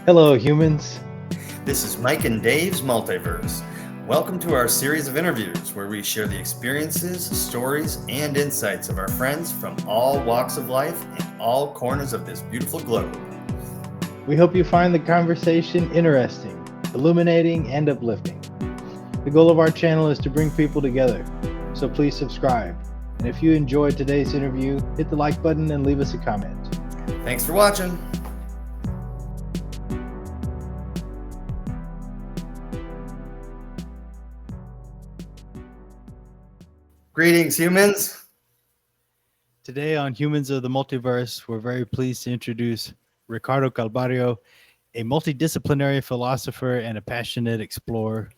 Hello, humans. This is Mike and Dave's Multiverse. Welcome to our series of interviews where we share the experiences, stories, and insights of our friends from all walks of life in all corners of this beautiful globe. We hope you find the conversation interesting, illuminating, and uplifting. The goal of our channel is to bring people together, so please subscribe. And if you enjoyed today's interview, hit the like button and leave us a comment. Thanks for watching. Greetings, humans. Today on Humans of the Multiverse, we're very pleased to introduce Ricardo Calvario, a multidisciplinary philosopher and a passionate explorer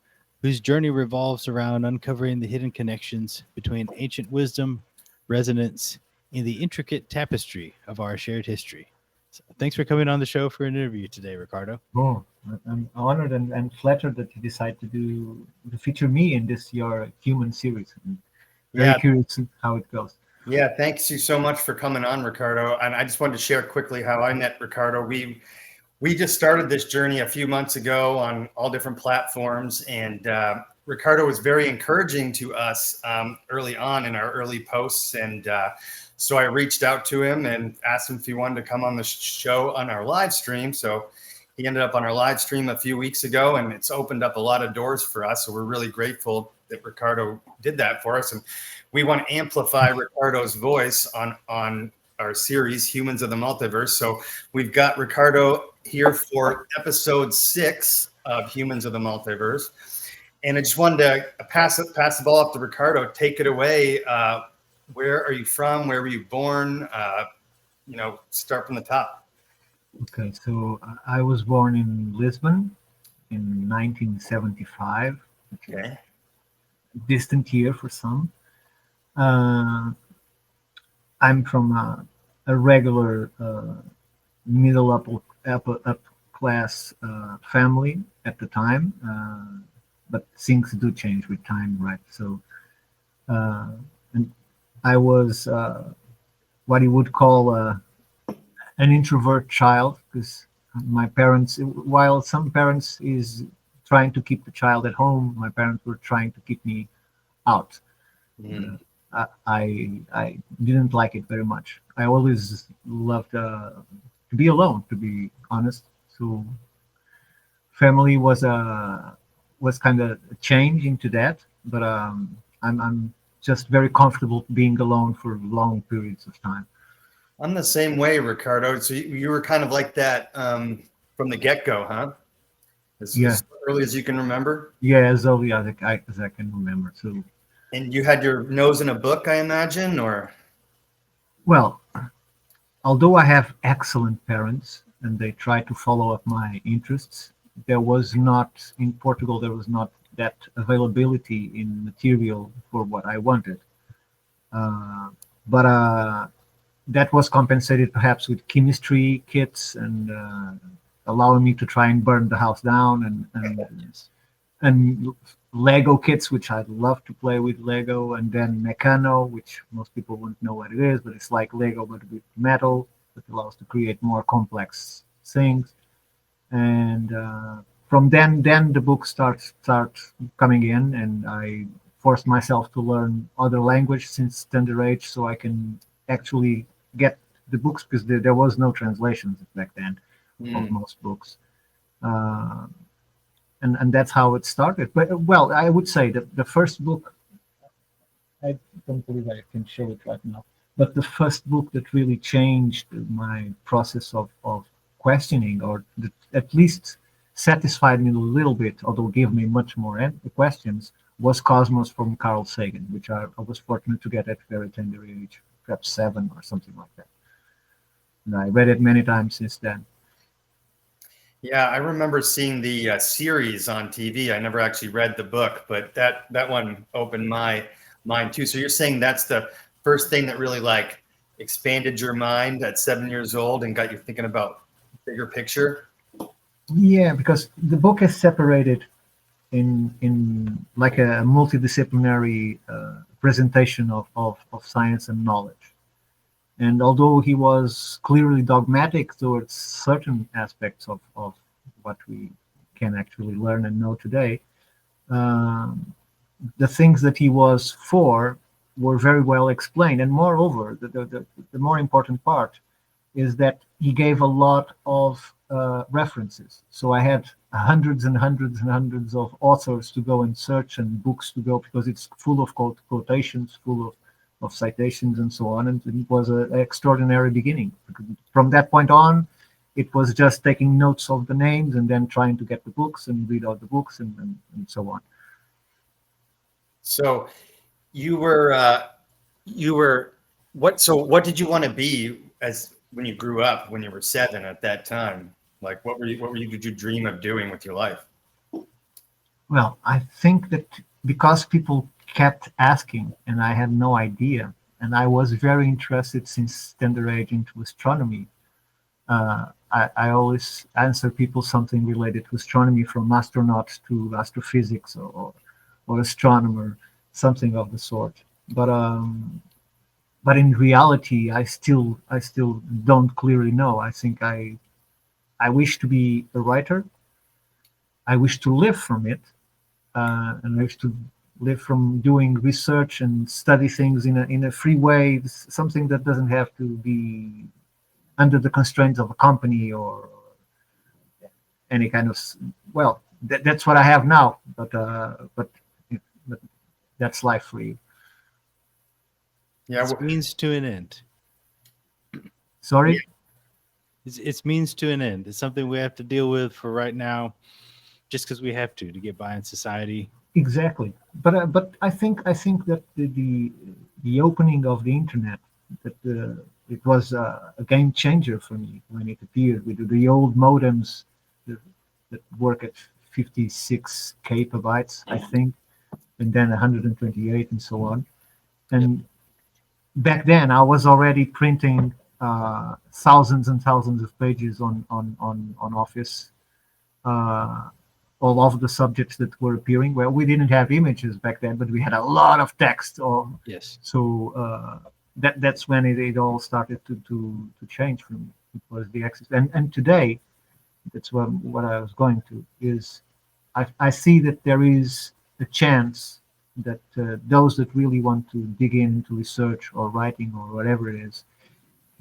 whose journey revolves around uncovering the hidden connections between ancient wisdom, resonance, and the intricate tapestry of our shared history. So thanks for coming on the show for an interview today, Ricardo. Oh, I'm honored and flattered that you decide to feature me in this your human series. I'm very curious how it goes. Yeah, thanks you so much for coming on, Ricardo. And I just wanted to share quickly how I met Ricardo. We just started this journey a few months ago on all different platforms, and Ricardo was very encouraging to us early on in our early posts, and so I reached out to him and asked him if he wanted to come on the show on our live stream. So he ended up on our live stream a few weeks ago, and it's opened up a lot of doors for us. So we're really grateful that Ricardo did that for us, and we want to amplify Ricardo's voice on our series, Humans of the Multiverse. So we've got Ricardo here for episode 6 of Humans of the Multiverse. And I just wanted to pass the ball off to Ricardo. Take it away. Where are you from? Where were you born? Start from the top. Okay, so I was born in Lisbon in 1975. Okay. Distant year for some. I'm from a regular middle up class family at the time, but things do change with time, right? So, and I was what you would call an introvert child, because my parents, while some parents is trying to keep the child at home, my parents were trying to keep me out. I didn't like it very much. I always loved to be alone, to be honest. So family was kind of a change into that, but I'm just very comfortable being alone for long periods of time. I'm the same way, Ricardo. So you were kind of like that from the get-go, huh? As early as you can remember? Yeah, as early as I can remember. So. And you had your nose in a book, I imagine, or? Well, although I have excellent parents and they try to follow up my interests, there was not, in Portugal, there was not that availability in material for what I wanted. But that was compensated perhaps with chemistry kits and allowing me to try and burn the house down and Lego kits, which I love to play with Lego, and then Meccano, which most people wouldn't know what it is, but it's like Lego but with metal that allows to create more complex things. And from then the books start coming in, and I forced myself to learn other language since tender age, so I can actually get the books, because there was no translations back then of most books. And that's how it started. But well, I would say that the first book, I don't believe I can show it right now, but the first book that really changed my process of questioning, or that at least satisfied me a little bit, although gave me much more questions, was Cosmos from Carl Sagan, which I was fortunate to get at a very tender age, perhaps 7 or something like that. And I read it many times since then. Yeah, I remember seeing the series on TV. I never actually read the book, but that one opened my mind too. So you're saying that's the first thing that really like expanded your mind at 7 years old and got you thinking about bigger picture? Yeah, because the book is separated in like a multidisciplinary presentation of science and knowledge. And although he was clearly dogmatic towards certain aspects of what we can actually learn and know today. Um, the things that he was for were very well explained, and moreover, the more important part is that he gave a lot of references. So I had hundreds and hundreds and hundreds of authors to go and search and books to go, because it's full of quotations, full of citations and so on. And it was an extraordinary beginning. From that point on, it was just taking notes of the names and then trying to get the books and read out the books and so on. So you were what? So what did you want to be as when you grew up? When you were 7 at that time, like what were you? Did you dream of doing with your life? Well, I think that because people kept asking and I had no idea, and I was very interested since tender age into astronomy. I always answer people something related to astronomy, from astronaut to astrophysics or astronomer, something of the sort. But in reality, I still don't clearly know. I think I wish to be a writer. I wish to live from it, and I wish to live from doing research and study things in a free way, something that doesn't have to be under the constraints of a company or any kind of. Well, that's what I have now, but that's life for you. Yeah, It's means to an end. Sorry. It's means to an end. It's something we have to deal with for right now, just because we have to get by in society. Exactly, but I think that the opening of the internet, that it was a game changer for me when it appeared with the old modems that work at 56 kbytes, I think, and then 128 and so on. And back then, I was already printing thousands and thousands of pages on Office. All of the subjects that were appearing. Well, we didn't have images back then, but we had a lot of text. Yes. So that's when it all started to change for me. It was the access, and today, that's what I was going to is. I see that there is a chance that those that really want to dig into research or writing or whatever it is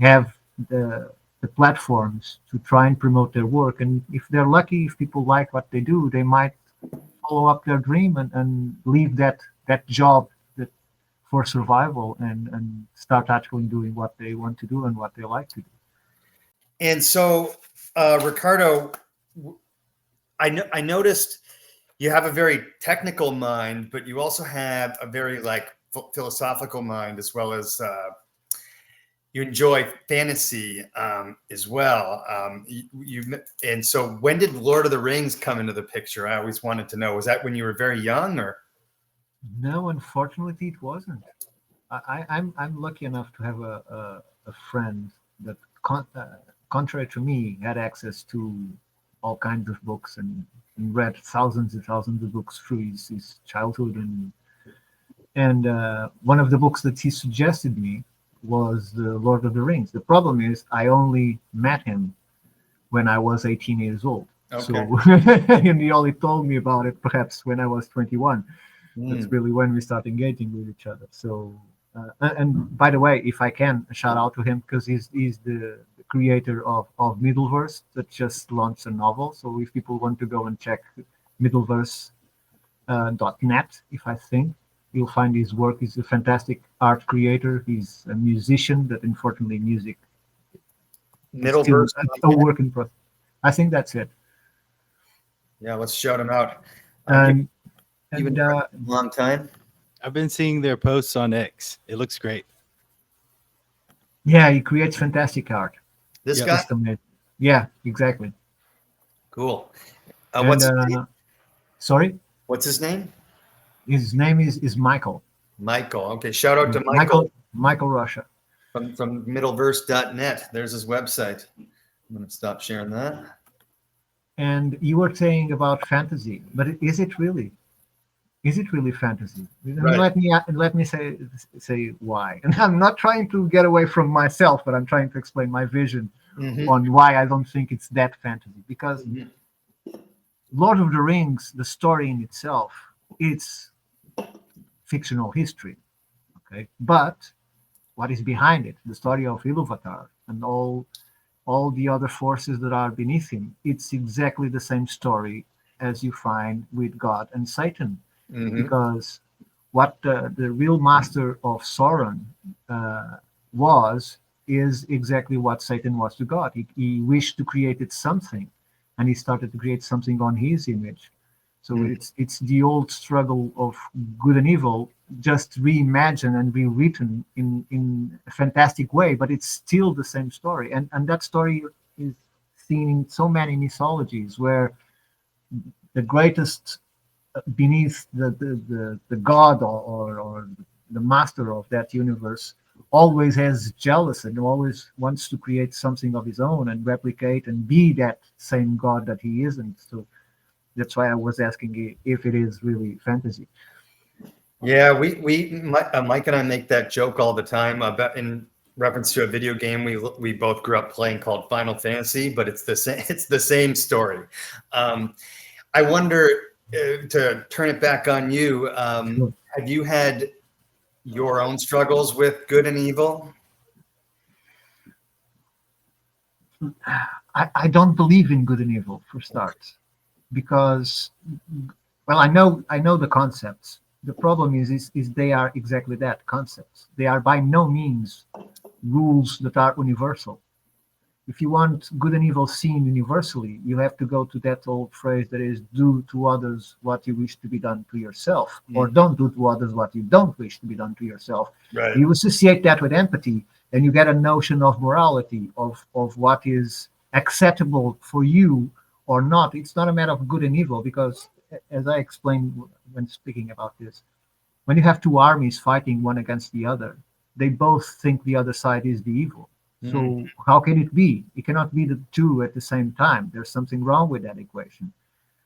have the platforms to try and promote their work. And if they're lucky, if people like what they do, they might follow up their dream and leave that job that for survival and start actually doing what they want to do and what they like to do. And so, Ricardo, I noticed you have a very technical mind, but you also have a very philosophical mind, as well as you enjoy fantasy as well. And so when did Lord of the Rings come into the picture? I always wanted to know. Was that when you were very young, or? No, unfortunately, it wasn't. I'm lucky enough to have a friend that, contrary to me, had access to all kinds of books and read thousands and thousands of books through his childhood. And one of the books that he suggested me was the Lord of the Rings. The problem is I only met him when I was 18 years old. Okay. So and he only told me about it perhaps when I was 21. That's really when we start engaging with each other. So and by the way, if I can shout out to him, because he's the creator of Middleverse that just launched a novel. So if people want to go and check middleverse.net, if I think you'll find his work. He's a fantastic art creator. He's a musician, but unfortunately music Middleverse, a work in process. I think that's it. Yeah, let's shout him out. And a long time. I've been seeing their posts on X. It looks great. Yeah, he creates fantastic art. This guy? Yeah, exactly. Cool. What's his name? Sorry? What's his name? His name is Michael. Michael. Okay, shout out to Michael. Michael Russia. From middleverse.net. There's his website. I'm going to stop sharing that. And you were saying about fantasy, but is it really? Is it really fantasy? Right. Let me say why. And I'm not trying to get away from myself, but I'm trying to explain my vision on why I don't think it's that fantasy. Because Lord of the Rings, the story in itself, it's fictional history, okay? But what is behind it, the story of Iluvatar and all the other forces that are beneath him, it's exactly the same story as you find with God and Satan. Hmm. Because what the real master of Sauron was is exactly what Satan was to God. He wished to create it something, and he started to create something on his image. So it's the old struggle of good and evil, just reimagined and rewritten in a fantastic way, but it's still the same story. And that story is seen in so many mythologies where the greatest beneath the god or the master of that universe always has jealousy and always wants to create something of his own and replicate and be that same god that he isn't. So that's why I was asking if it is really fantasy. Yeah, Mike and I make that joke all the time about in reference to a video game we both grew up playing called Final Fantasy, but it's the same. It's the same story. Um, I wonder to turn it back on you. Sure. Have you had your own struggles with good and evil? I don't believe in good and evil for starts, because well, I know the concepts. The problem is they are exactly that, concepts. They are by no means rules that are universal. If you want good and evil seen universally, you have to go to that old phrase that is, do to others what you wish to be done to yourself, or don't do to others what you don't wish to be done to yourself. Right. You associate that with empathy, and you get a notion of morality, of what is acceptable for you or not. It's not a matter of good and evil, because as I explained when speaking about this, when you have two armies fighting one against the other, they both think the other side is the evil. Mm. So how can it be? It cannot be the two at the same time. There's something wrong with that equation.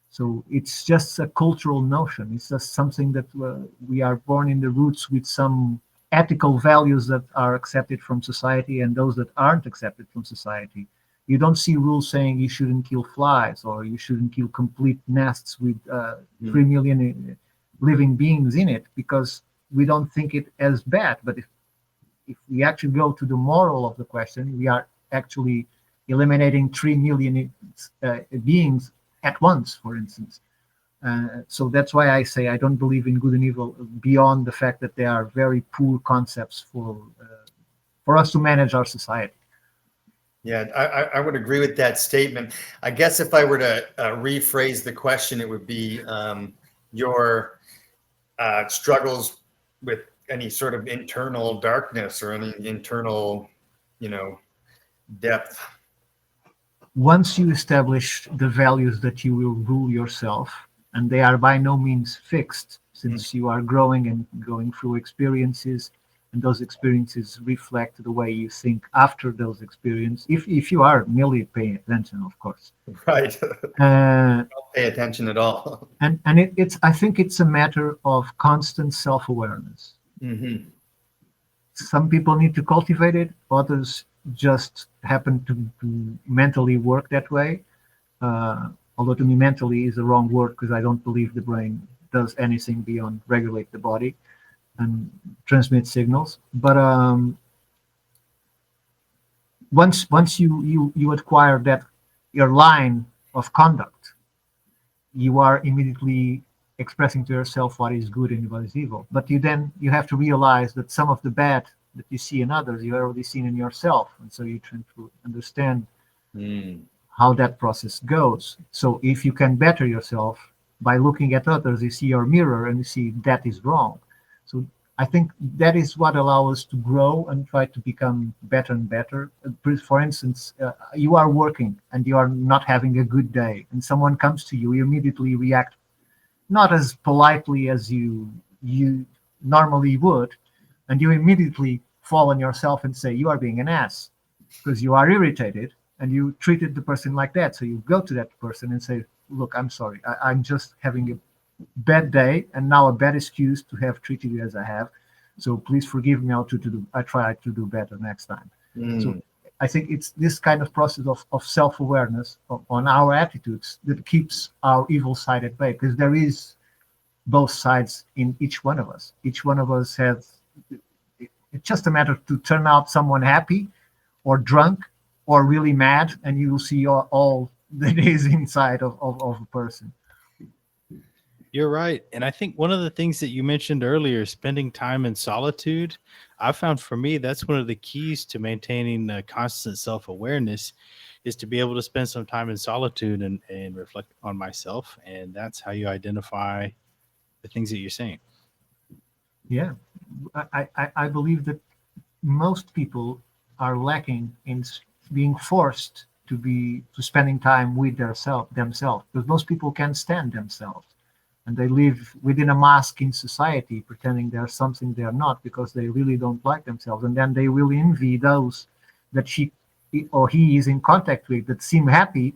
So it's just a cultural notion. It's just something that we are born in the roots with some ethical values that are accepted from society and those that aren't accepted from society. You don't see rules saying you shouldn't kill flies or you shouldn't kill complete nests with 3 million living beings in it, because we don't think it as bad. But if we actually go to the moral of the question, we are actually eliminating 3 million beings at once, for instance. So that's why I say I don't believe in good and evil beyond the fact that they are very poor concepts for us to manage our society. Yeah, I would agree with that statement. I guess if I were to rephrase the question, it would be your struggles with any sort of internal darkness or any internal, depth. Once you establish the values that you will rule yourself, and they are by no means fixed, since you are growing and going through experiences, and those experiences reflect the way you think after those experiences, if you are merely paying attention, of course. Right. Uh, Don't pay attention at all. and it's I think it's a matter of constant self-awareness. Mm-hmm. Some people need to cultivate it, others just happen to mentally work that way. Although to me, mentally is the wrong word, because I don't believe the brain does anything beyond regulate the body and transmit signals. But once you acquire that your line of conduct, you are immediately expressing to yourself what is good and what is evil. But you have to realize that some of the bad that you see in others, you already seen in yourself, and so you try to understand how that process goes. So if you can better yourself by looking at others, you see your mirror and you see that is wrong. So I think that is what allows us to grow and try to become better and better. For instance, you are working and you are not having a good day, and someone comes to you, you immediately react not as politely as you normally would, and you immediately fall on yourself and say you are being an ass because you are irritated and you treated the person like that. So you go to that person and say, look, I'm sorry, I'm just having a bad day and now a bad excuse to have treated you as I have. So please forgive me. I try to do better next time. So I think it's this kind of process of self-awareness on our attitudes that keeps our evil side at bay, because there is both sides in each one of us. Each one of us has, it's just a matter to turn out someone happy or drunk or really mad, and you will see all that is inside of a person. You're right. And I think one of the things that you mentioned earlier, spending time in solitude, I found for me, that's one of the keys to maintaining constant self awareness is to be able to spend some time in solitude and reflect on myself. And that's how you identify the things that you're saying. Yeah, I believe that most people are lacking in being forced to spending time with themselves, because most people can't stand themselves, and they live within a mask in society, pretending they're something they're not, because they really don't like themselves, and then they will envy those that she or he is in contact with that seem happy,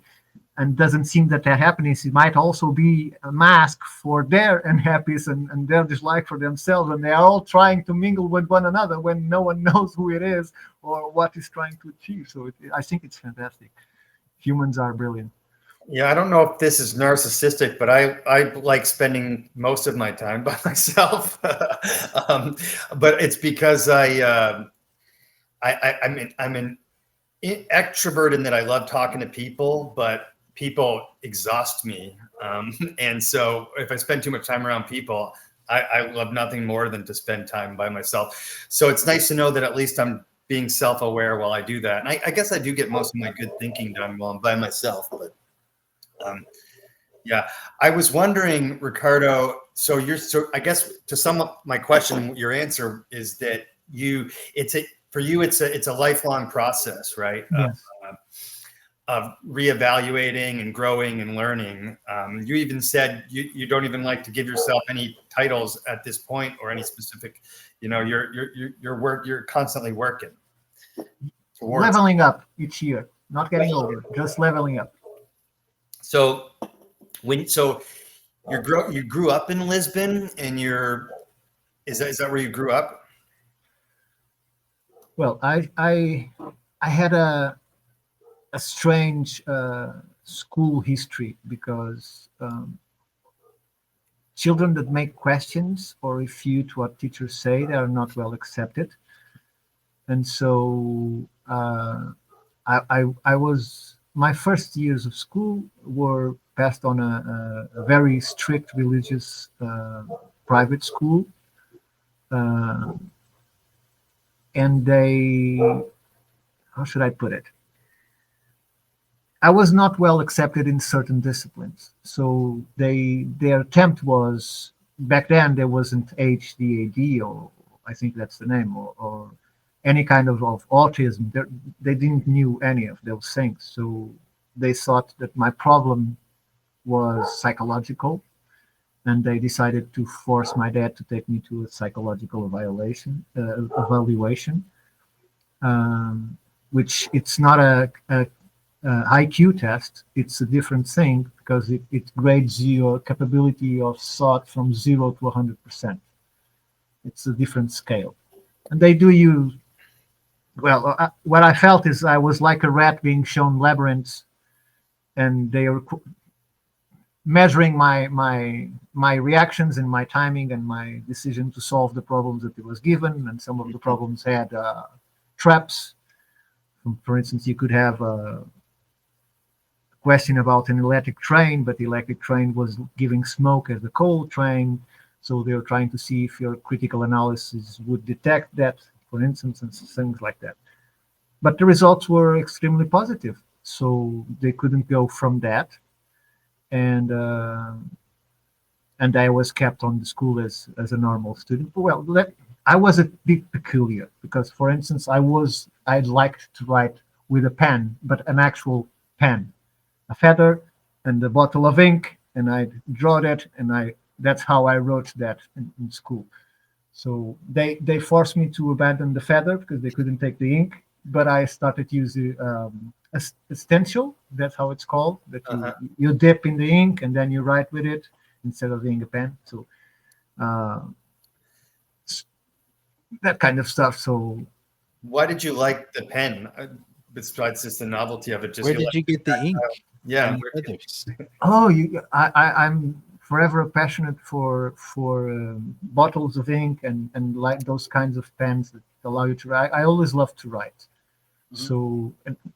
and doesn't seem that their happiness might also be a mask for their unhappiness and their dislike for themselves, and they are all trying to mingle with one another when no one knows who it is or what is trying to achieve. So I think it's fantastic. Humans are brilliant. Yeah, I don't know if this is narcissistic, but I like spending most of my time by myself. But it's because I'm an extrovert in that I love talking to people, but people exhaust me. And so if I spend too much time around people, I love nothing more than to spend time by myself. So it's nice to know that at least I'm being self-aware while I do that. And I guess I do get most of my good thinking done while I'm by myself. But yeah, I was wondering, Ricardo, so I guess to sum up my question, your answer is that for you, it's a lifelong process, right? Yes. Of reevaluating and growing and learning. You even said you don't even like to give yourself any titles at this point or any specific, you're constantly working towards Leveling up each year, not getting older, just leveling up. So you grew up in Lisbon, and is that where you grew up? Well, I had a strange school history, because children that make questions or refute what teachers say, they are not well accepted, and so I was, my first years of school were passed on a very strict religious private school, uh, and they, how should I put it? I was not well accepted in certain disciplines. So their attempt was, back then there wasn't HDAD, or I think that's the name, or any kind of autism. They didn't knew any of those things. So they thought that my problem was psychological, and they decided to force my dad to take me to a psychological evaluation, which it's not a IQ test. It's a different thing, because it grades your capability of thought from 0 to 100%. It's a different scale. And they do you, well, what I felt is I was like a rat being shown labyrinths, and they are measuring my reactions and my timing and my decision to solve the problems that it was given. And some of the problems had traps. For instance, you could have a question about an electric train, but the electric train was giving smoke as a coal train. So they were trying to see if your critical analysis would detect that, for instance, and things like that. But the results were extremely positive. So they couldn't go from that. And I was kept on the school as a normal student. Well, I was a bit peculiar, because, for instance, I'd liked to write with a pen, but an actual pen, a feather and a bottle of ink, and I'd draw that, and that's how I wrote that in school. So they forced me to abandon the feather because they couldn't take the ink, but I started using a stencil. That's how it's called. That you dip in the ink and then you write with it instead of being a pen. So that kind of stuff. So why did you like the pen? besides just the novelty of it? Just Where did you get the ink? yeah. And the others? Oh, I'm forever passionate for bottles of ink and like those kinds of pens that allow you to write. I always love to write. So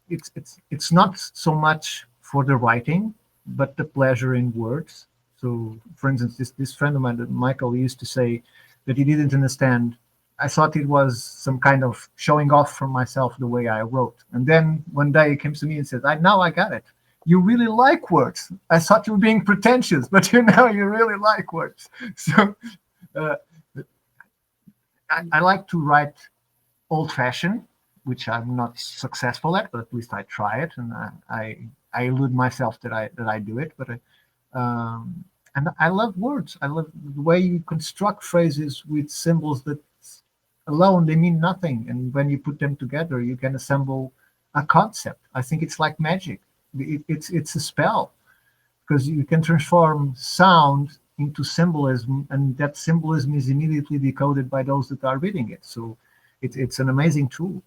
it's not so much for the writing, but the pleasure in words. So, for instance, this friend of mine, Michael, used to say that he didn't understand. I thought it was some kind of showing off from myself the way I wrote. And then one day he came to me and said, now I got it. You really like words. I thought you were being pretentious, but you really like words. So I like to write old-fashioned, which I'm not successful at, but at least I try it, and I elude myself that I do it. But and I love words. I love the way you construct phrases with symbols that alone they mean nothing, and when you put them together, you can assemble a concept. I think it's like magic. It's a spell, because you can transform sound into symbolism, and that symbolism is immediately decoded by those that are reading it. So it's an amazing tool.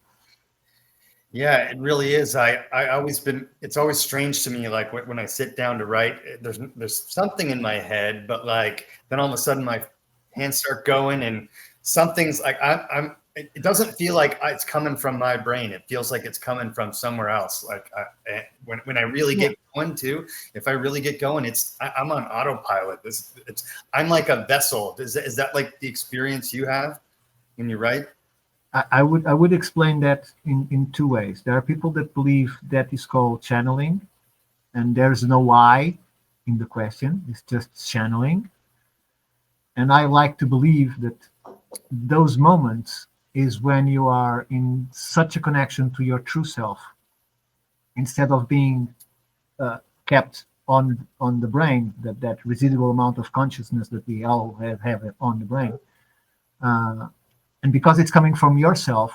Yeah, it really is. It's always strange to me, like when I sit down to write, there's something in my head, but like then all of a sudden my hands start going and something's like it doesn't feel like it's coming from my brain. It feels like it's coming from somewhere else. Like when I really get going too, if I really get going, I'm on autopilot. I'm like a vessel. Is that like the experience you have when you write? I would explain that in two ways. There are people that believe that is called channeling, and there's no why in the question. It's just channeling. And I like to believe that those moments is when you are in such a connection to your true self, instead of being kept on the brain, that residual amount of consciousness that we all have on the brain. And because it's coming from yourself,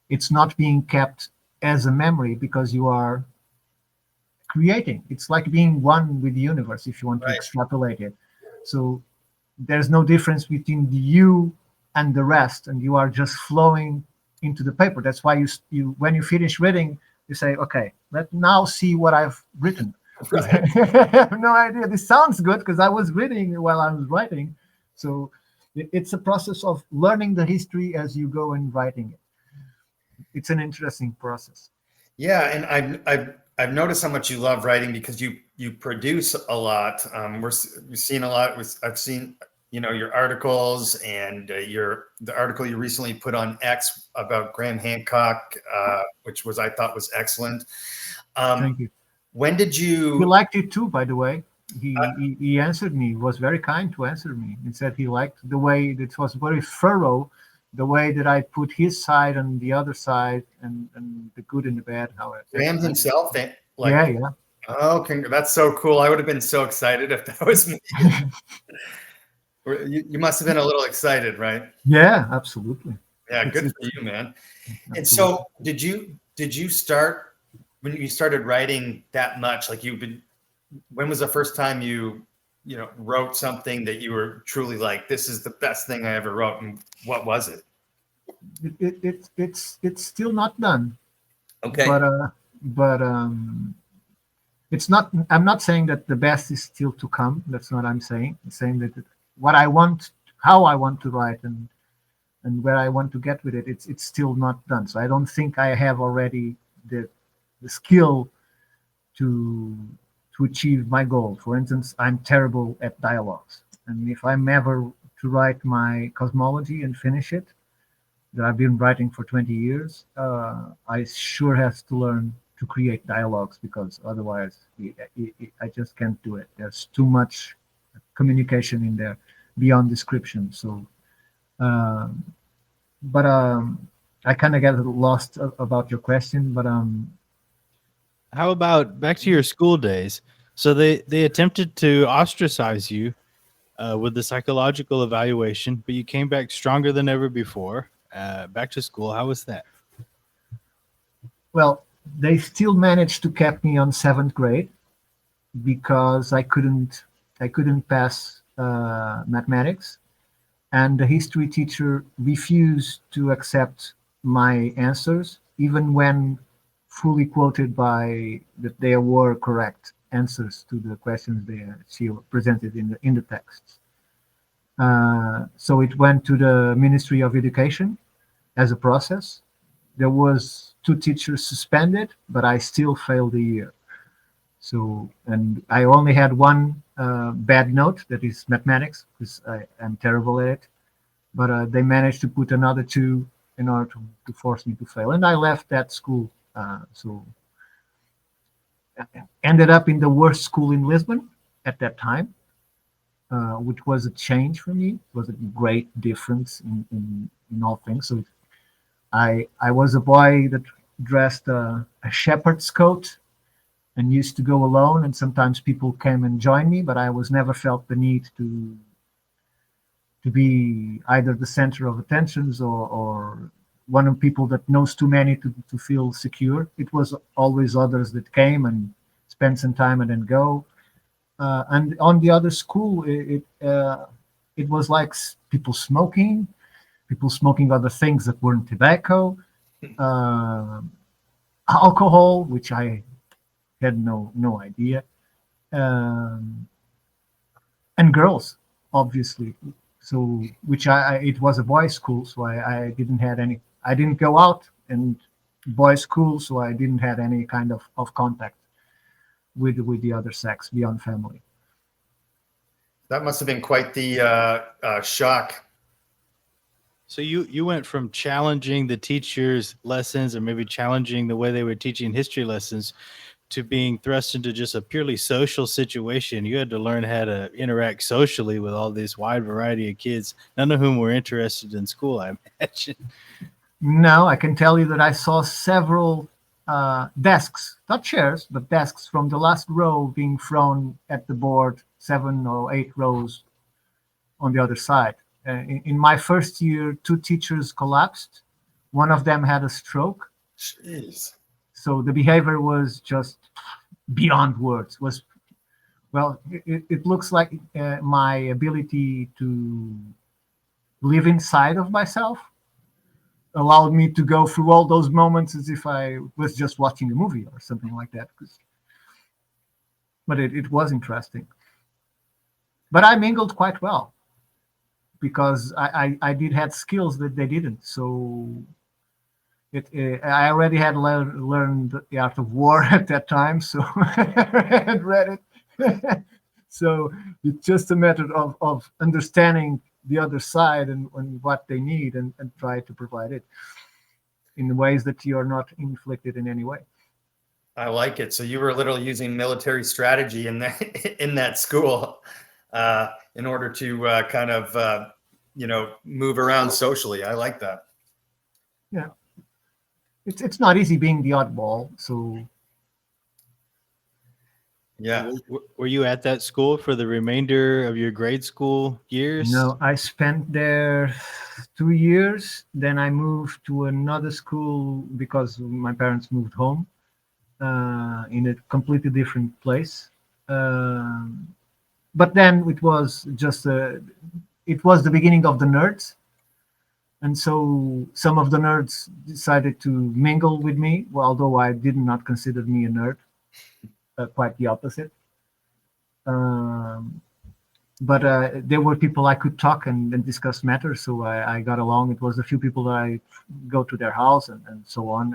it's not being kept as a memory, because you are creating. It's like being one with the universe, if you want to extrapolate it. So there's no difference between the you and the rest, and you are just flowing into the paper. That's why you when you finish reading, you say, okay, let's now see what I've written. Right. I have no idea. This sounds good because I was reading while I was writing. So it's a process of learning the history as you go and writing it. It's an interesting process. Yeah, and I've noticed how much you love writing, because you produce a lot. We've seen a lot. I've seen your articles, and the article you recently put on X about Graham Hancock, which I thought was excellent. Thank you. When did you? He liked it too, by the way. He answered me. He was very kind to answer me. He said he liked the way it was very thorough, the way that I put his side and the other side, and the good and the bad. How Graham himself? Yeah. Oh, okay, that's so cool. I would have been so excited if that was me. You must have been a little excited, right? Yeah, absolutely. Yeah, good for you, man. Absolutely. And so, did you start when you started writing that much? Like when was the first time you wrote something that you were truly like, this is the best thing I ever wrote, and what was it? It's still not done. Okay. But it's not. I'm not saying that the best is still to come. That's not what I'm saying. I'm saying that what I want, how I want to write, and where I want to get with it, it's still not done. So I don't think I have already the skill to achieve my goal. For instance, I'm terrible at dialogues, and if I'm ever to write my cosmology and finish it, that I've been writing for 20 years, I sure have to learn to create dialogues, because otherwise I just can't do it. There's too much communication in there beyond description. So, but I kind of get lost about your question. But how about back to your school days? So they attempted to ostracize you with the psychological evaluation, but you came back stronger than ever before. Back to school. How was that? Well, they still managed to keep me on 7th grade because I couldn't pass mathematics, and the history teacher refused to accept my answers, even when fully quoted by that there were correct answers to the questions she presented in the texts. So it went to the Ministry of Education as a process. There was 2 teachers suspended, but I still failed the year. So, and I only had one bad note, that is mathematics, because I am terrible at it. But they managed to put another 2 in order to force me to fail, and I left that school. So ended up in the worst school in Lisbon at that time, which was a change for me. It was a great difference in all things. So I was a boy that dressed a shepherd's coat and used to go alone, and sometimes people came and joined me, but I was never felt the need to be either the center of attentions or one of the people that knows too many to feel secure. It was always others that came and spend some time and then go. And on the other school, it was like people smoking other things that weren't tobacco, alcohol, which I had no idea, and girls, obviously. So, which it was a boys' school, so I didn't have any. I didn't go out and boys' school, so I didn't have any kind of contact with the other sex beyond family. That must have been quite the shock. So you went from challenging the teachers' lessons, or maybe challenging the way they were teaching history lessons, to being thrust into just a purely social situation. You had to learn how to interact socially with all this wide variety of kids, none of whom were interested in school, I imagine. No, I can tell you that I saw several desks, not chairs, but desks from the last row being thrown at the board, 7 or 8 rows on the other side. In my first year, 2 teachers collapsed. One of them had a stroke. Jeez. So the behavior was just beyond words. It looks like my ability to live inside of myself allowed me to go through all those moments as if I was just watching a movie or something like that. But it was interesting. But I mingled quite well because I did have skills that they didn't. So I already had learned the art of war at that time, so I had read it. So it's just a matter of understanding the other side and what they need and try to provide it in ways that you're not inflicted in any way. I like it. So you were literally using military strategy in that school in order to kind of move around socially. I like that. Yeah. It's not easy being the oddball. So yeah. Were you at that school for the remainder of your grade school years? No, I spent there 2 years. Then I moved to another school because my parents moved home in a completely different place. But then it was just it was the beginning of the nerds. And so some of the nerds decided to mingle with me, although I did not consider me a nerd, quite the opposite. But there were people I could talk and discuss matters, so I got along. It was a few people that I go to their house and so on.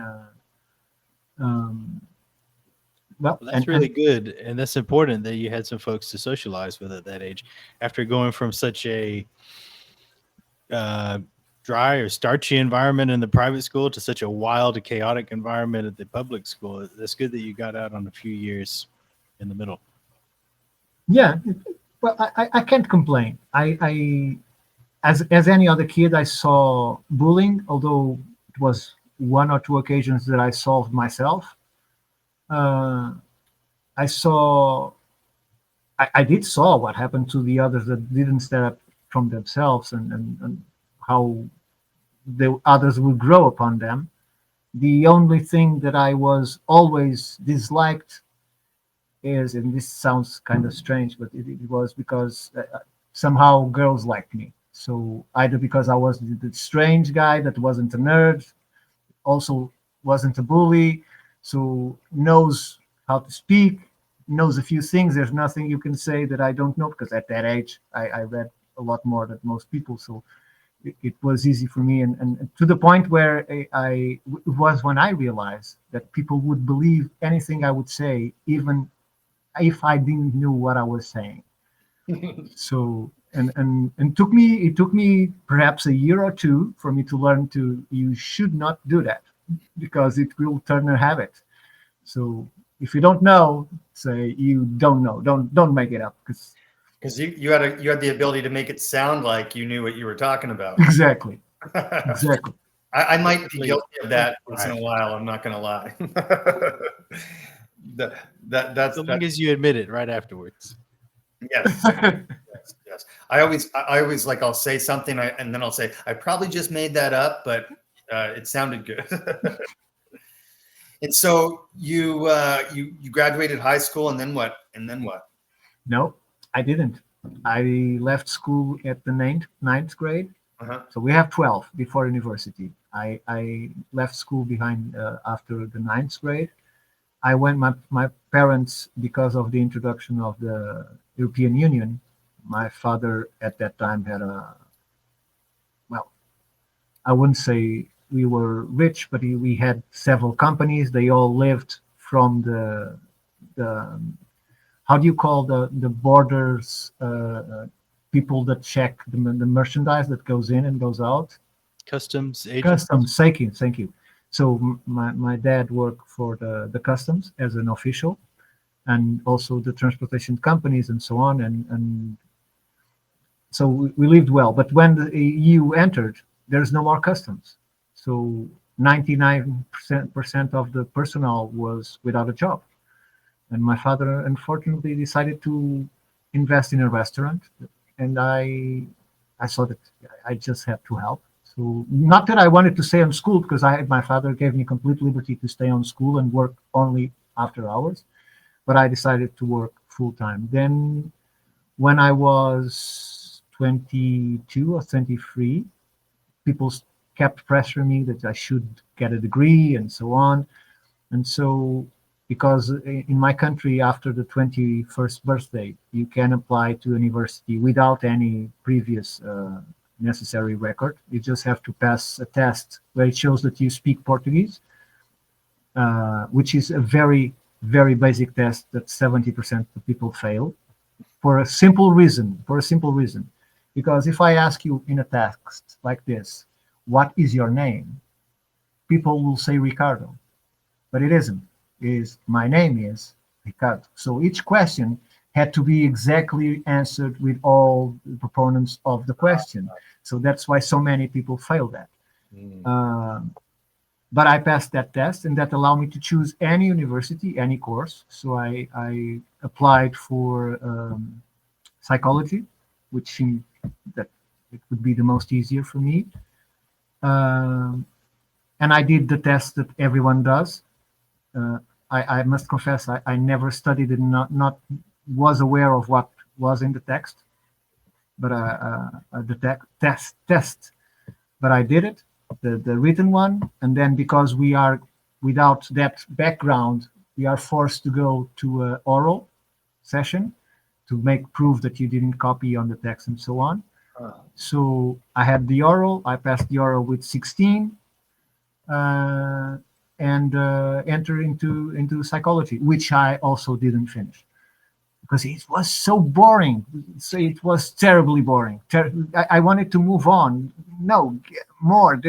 Well, that's really good, and that's important that you had some folks to socialize with at that age. After going from such a dry or starchy environment in the private school to such a wild, chaotic environment at the public school, that's good that you got out on a few years in the middle. Yeah, well, I can't complain. I as any other kid, I saw bullying, although it was 1 or 2 occasions that I solved myself. I did saw what happened to the others that didn't stand up from themselves and how the others would grow upon them. The only thing that I was always disliked is, and this sounds kind of strange, but it was because somehow girls liked me. So either because I was the strange guy that wasn't a nerd, also wasn't a bully, so knows how to speak, knows a few things. There's nothing you can say that I don't know, because at that age I read a lot more than most people. So it was easy for me, and to the point where it was when I realized that people would believe anything I would say, even if I didn't know what I was saying. So and it took me perhaps a year or two for me to learn to you should not do that, because it will turn a habit. So if you don't know, say you don't know. Don't make it up, because Because you had the ability to make it sound like you knew what you were talking about. exactly, I, exactly. I might be Please. guilty of that once in a Right. while. I'm not going to lie. That's So long as you admit it right afterwards. yes, yes, yes. I always like I'll say something and then I'll say I probably just made that up, but it sounded good. And so you graduated high school and then what? And then what? No, I didn't. I left school at the ninth grade. Uh-huh. So we have 12 before university. I left school behind after the ninth grade. I went, my parents, because of the introduction of the European Union, my father at that time had well, I wouldn't say we were rich, but we had several companies. They all lived from the how do you call the borders, people that check the merchandise that goes in and goes out? Customs agent. Customs. Thank you. So my dad worked for the customs as an official, and also the transportation companies and so on, and so we lived well. But when the EU entered, there's no more customs. So 99% of the personnel was without a job. And my father, unfortunately, decided to invest in a restaurant, and I saw that I just had to help. So not that I wanted to stay on school, because my father gave me complete liberty to stay on school and work only after hours, but I decided to work full time. Then when I was 22 or 23, people kept pressuring me that I should get a degree and so on. And so, because in my country, after the 21st birthday, you can apply to university without any previous necessary record. You just have to pass a test where it shows that you speak Portuguese, which is a very, very basic test that 70% of people fail, for a simple reason. Because if I ask you in a text like this, what is your name? People will say Ricardo, but it isn't. My name is Ricardo. So each question had to be exactly answered with all the proponents of the question. So that's why so many people fail that. But I passed that test, and that allowed me to choose any university, any course. So I applied for psychology, which seemed that it would be the most easier for me. And I did the test that everyone does. I must confess, I never studied and not was aware of what was in the text, but the test. But I did it, the written one, and then because we are without that background, we are forced to go to an oral session to make proof that you didn't copy on the text and so on. So I had the oral. I passed the oral with 16. And enter into psychology, which I also didn't finish because it was so boring. So it was terribly boring. I wanted to move on. No, more.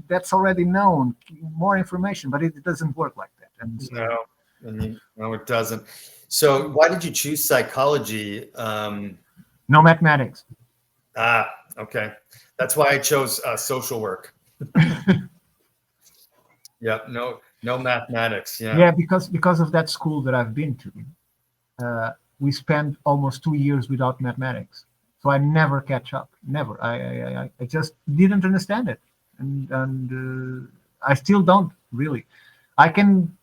That's already known. More information, but it doesn't work like that. And so, No, it doesn't. So why did you choose psychology? No mathematics. Okay. That's why I chose social work. Yeah, no mathematics. Yeah, because of that school that I've been to, we spent almost 2 years without mathematics, so I never catch up. Never. I just didn't understand it, and I still don't really. I can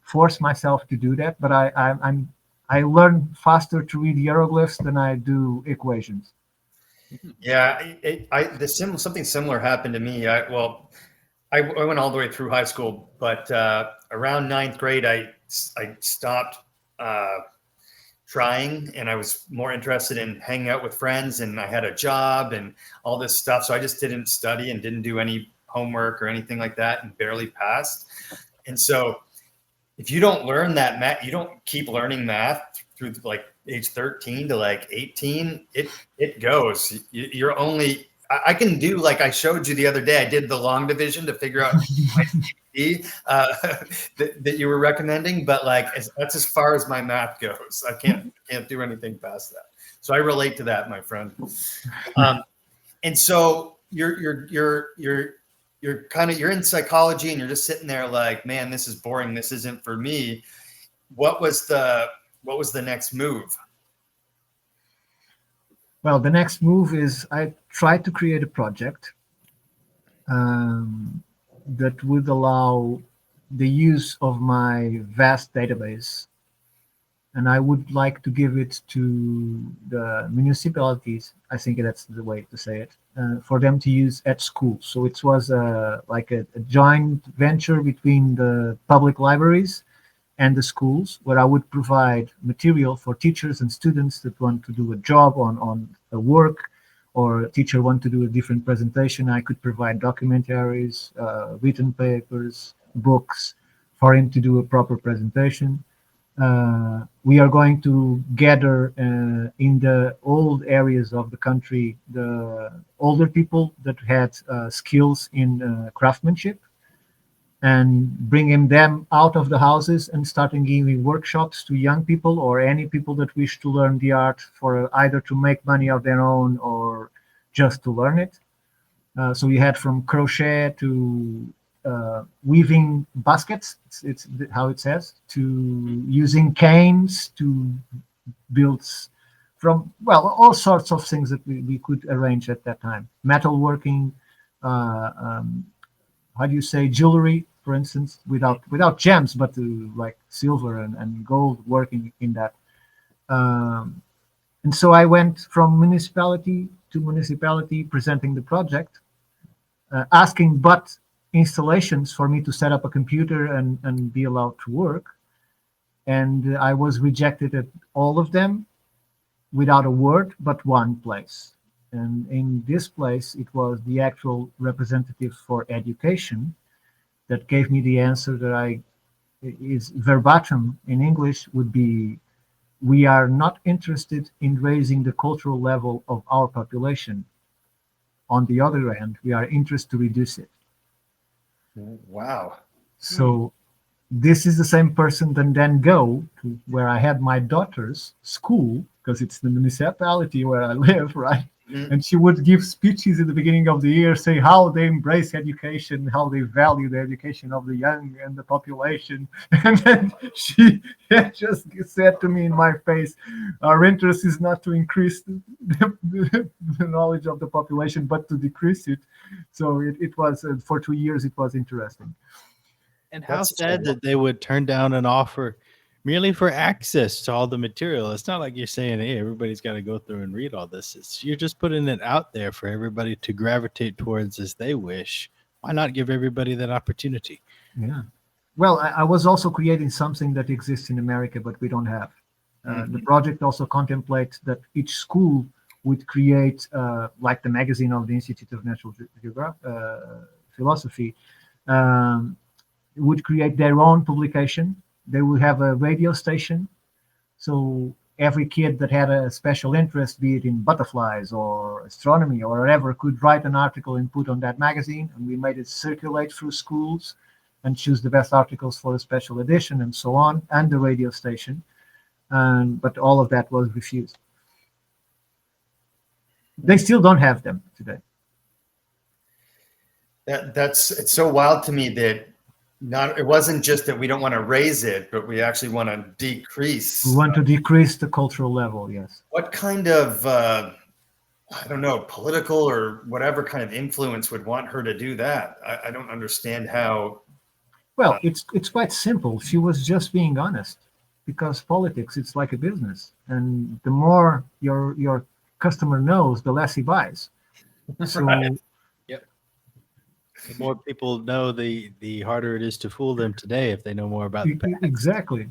force myself to do that, but I learn faster to read hieroglyphs than I do equations. Yeah, something similar happened to me. I went all the way through high school, but around ninth grade, I stopped trying, and I was more interested in hanging out with friends, and I had a job and all this stuff. So I just didn't study and didn't do any homework or anything like that, and barely passed. And so if you don't learn that math, you don't keep learning math through like age 13 to like 18, it goes. You're only, I can do, like I showed you the other day, I did the long division to figure out my CP, that you were recommending, but like that's as far as my math goes. I can't do anything past that. So I relate to that, my friend. And so you're in psychology, and you're just sitting there like, man, this is boring. This isn't for me. What was the next move? Well, the next move is I tried to create a project that would allow the use of my vast database, and I would like to give it to the municipalities. I think that's the way to say it, for them to use at school. So it was like a joint venture between the public libraries and the schools, where I would provide material for teachers and students that want to do a job on a work, or a teacher want to do a different presentation. I could provide documentaries, written papers, books for him to do a proper presentation. We are going to gather in the old areas of the country the older people that had skills in craftsmanship, and bringing them out of the houses and starting giving workshops to young people or any people that wish to learn the art, for either to make money of their own or just to learn it. So we had from crochet to weaving baskets, it's how it says, to using canes to build from, well, all sorts of things that we could arrange at that time. Metalworking, how do you say, jewelry, for instance, without gems, but like silver and gold working in that. And so I went from municipality to municipality presenting the project, asking but installations for me to set up a computer and be allowed to work. And I was rejected at all of them without a word but one place. And in this place, it was the actual representative for education that gave me the answer that is verbatim in English would be, we are not interested in raising the cultural level of our population. On the other hand, we are interested to reduce it. Wow. So this is the same person that then go to where I had my daughter's school, because it's the municipality where I live, right? Mm-hmm. And she would give speeches at the beginning of the year, say how they embrace education, how they value the education of the young and the population. And then she just said to me in my face, our interest is not to increase the knowledge of the population, but to decrease it. So it was, for 2 years, it was interesting. And how sad that they would turn down an offer merely for access to all the material. It's not like you're saying, hey, everybody's got to go through and read all this. You're just putting it out there for everybody to gravitate towards as they wish. Why not give everybody that opportunity? Yeah. Well, I was also creating something that exists in America, but we don't have. The project also contemplates that each school would create, like the magazine of the Institute of Natural Philosophy, would create their own publication. They will have a radio station. So every kid that had a special interest, be it in butterflies or astronomy or whatever, could write an article and put on that magazine. And we made it circulate through schools and choose the best articles for a special edition and so on, and the radio station. But all of that was refused. They still don't have them today. It's so wild to me that it wasn't just that we don't want to raise it, but we actually want to decrease. We want to decrease the cultural level, yes. What kind of, I don't know, political or whatever kind of influence would want her to do that? I don't understand how. Well, it's quite simple. She was just being honest, because politics, it's like a business. And the more your customer knows, the less he buys. So, Right. Yep. The more people know, the harder it is to fool them today if they know more about the past. Exactly.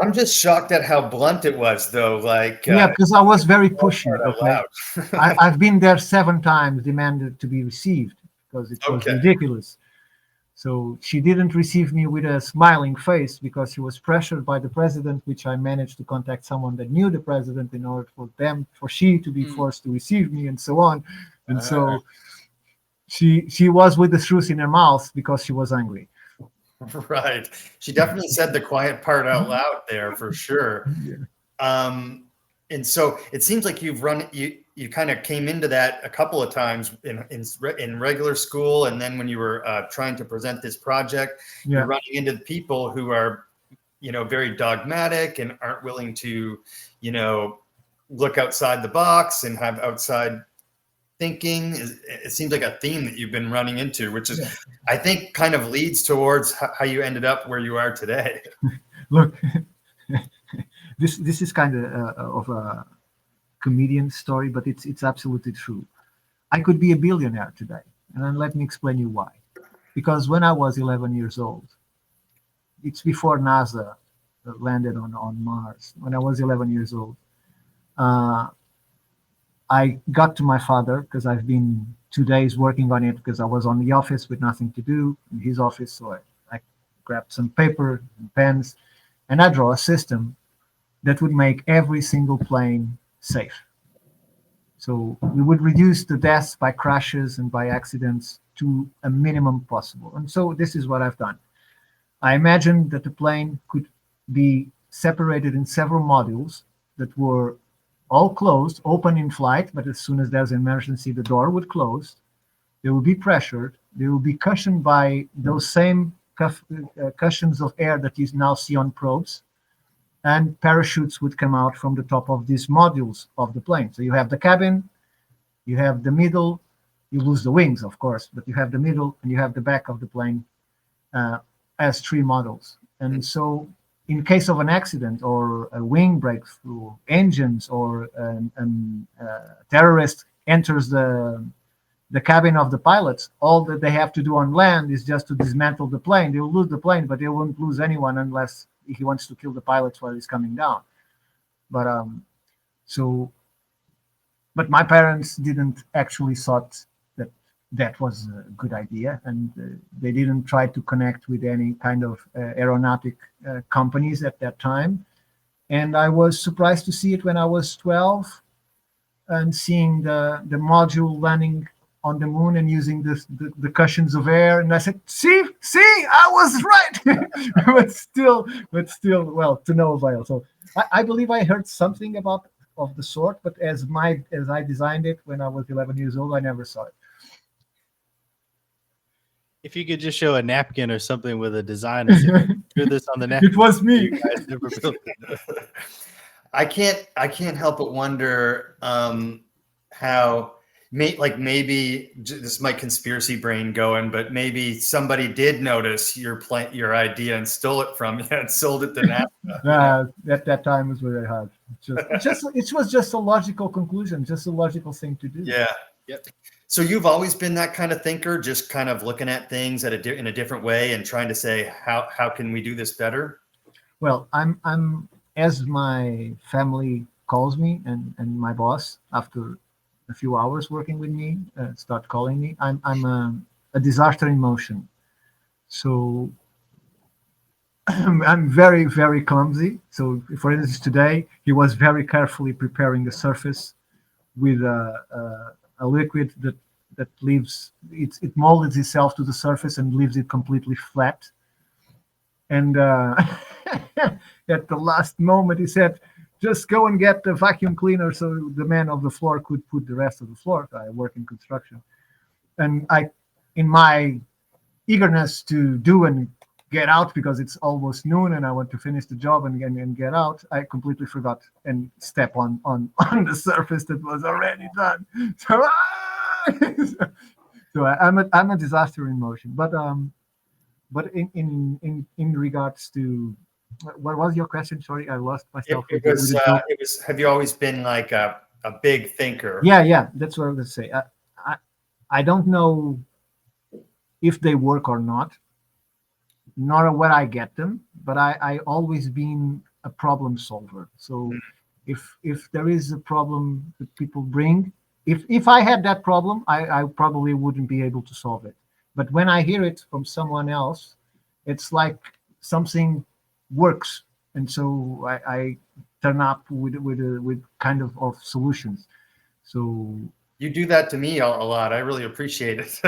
I'm just shocked at how blunt it was, though. Like, Yeah, because I was very part pushy. out Okay, loud. I've been there 7 times, demanded to be received because it was Okay. ridiculous. So she didn't receive me with a smiling face because she was pressured by the president, which I managed to contact someone that knew the president in order for she to be forced to receive me and so on. And so she was with the truth in her mouth because she was angry. Right. She definitely said the quiet part out loud there for sure. Yeah. And so it seems like you kind of came into that a couple of times in regular school, and then when you were trying to present this project, Yeah. you're running into people who are, very dogmatic and aren't willing to, look outside the box and have outside thinking. It seems like a theme that you've been running into, which is, I think, kind of leads towards how you ended up where you are today. Look, this is kind of a comedian story, but it's absolutely true. I could be a billionaire today, and then let me explain you why. Because when I was 11 years old, it's before NASA landed on Mars. When I was 11 years old, I got to my father because I've been 2 days working on it because I was on the office with nothing to do in his office. So I grabbed some paper and pens, and I draw a system that would make every single plane safe. So we would reduce the deaths by crashes and by accidents to a minimum possible. And so this is what I've done. I imagined that the plane could be separated in several modules that were all closed, open in flight, but as soon as there's an emergency, the door would close. They will be pressured. They will be cushioned by those same cushions of air that you now see on probes. And parachutes would come out from the top of these modules of the plane. So you have the cabin, you have the middle, you lose the wings, of course, but you have the middle and you have the back of the plane as 3 models. And so in case of an accident or a wing breakthrough, engines, or a terrorist enters the cabin of the pilots, all that they have to do on land is just to dismantle the plane. They will lose the plane, but they won't lose anyone unless he wants to kill the pilots while he's coming down. But but my parents didn't actually thought that was a good idea, and they didn't try to connect with any kind of aeronautic companies at that time. And I was surprised to see it when I was 12 and seeing the module landing on the moon and using the cushions of air, and I said, see, I was right. but still, well, to no avail. So I believe I heard something of the sort, but as I designed it when I was 11 years old, I never saw it. If you could just show a napkin or something with a design, as if you drew this on the napkin. It was me. You guys never built it. I can't help but wonder how maybe this is my conspiracy brain going, but maybe somebody did notice your idea and stole it from you and sold it to NASA. At that time was very hard. It was just a logical conclusion, just a logical thing to do. Yeah. Yep. So you've always been that kind of thinker, just kind of looking at things in a different way and trying to say, how can we do this better? Well, I'm as my family calls me and my boss after a few hours working with me start calling me. I'm a disaster in motion. So I'm very, very clumsy. So for instance, today he was very carefully preparing the surface with a liquid that leaves it molds itself to the surface and leaves it completely flat. And at the last moment, he said, "Just go and get the vacuum cleaner," so the man of the floor could put the rest of the floor. I work in construction, and in my eagerness to do and get out because it's almost noon and I want to finish the job and get out, I completely forgot and step on the surface that was already done. So I'm a disaster in motion. But in regards to what was your question? Sorry, I lost myself. It was. Have you always been like a big thinker? Yeah, that's what I was going to say. I don't know if they work or not, nor where I get them, but I always been a problem solver. So if there is a problem that people bring, if I had that problem, I probably wouldn't be able to solve it. But when I hear it from someone else, it's like something works, and so I turn up with kind of solutions. So You do that to me a lot. I really appreciate it.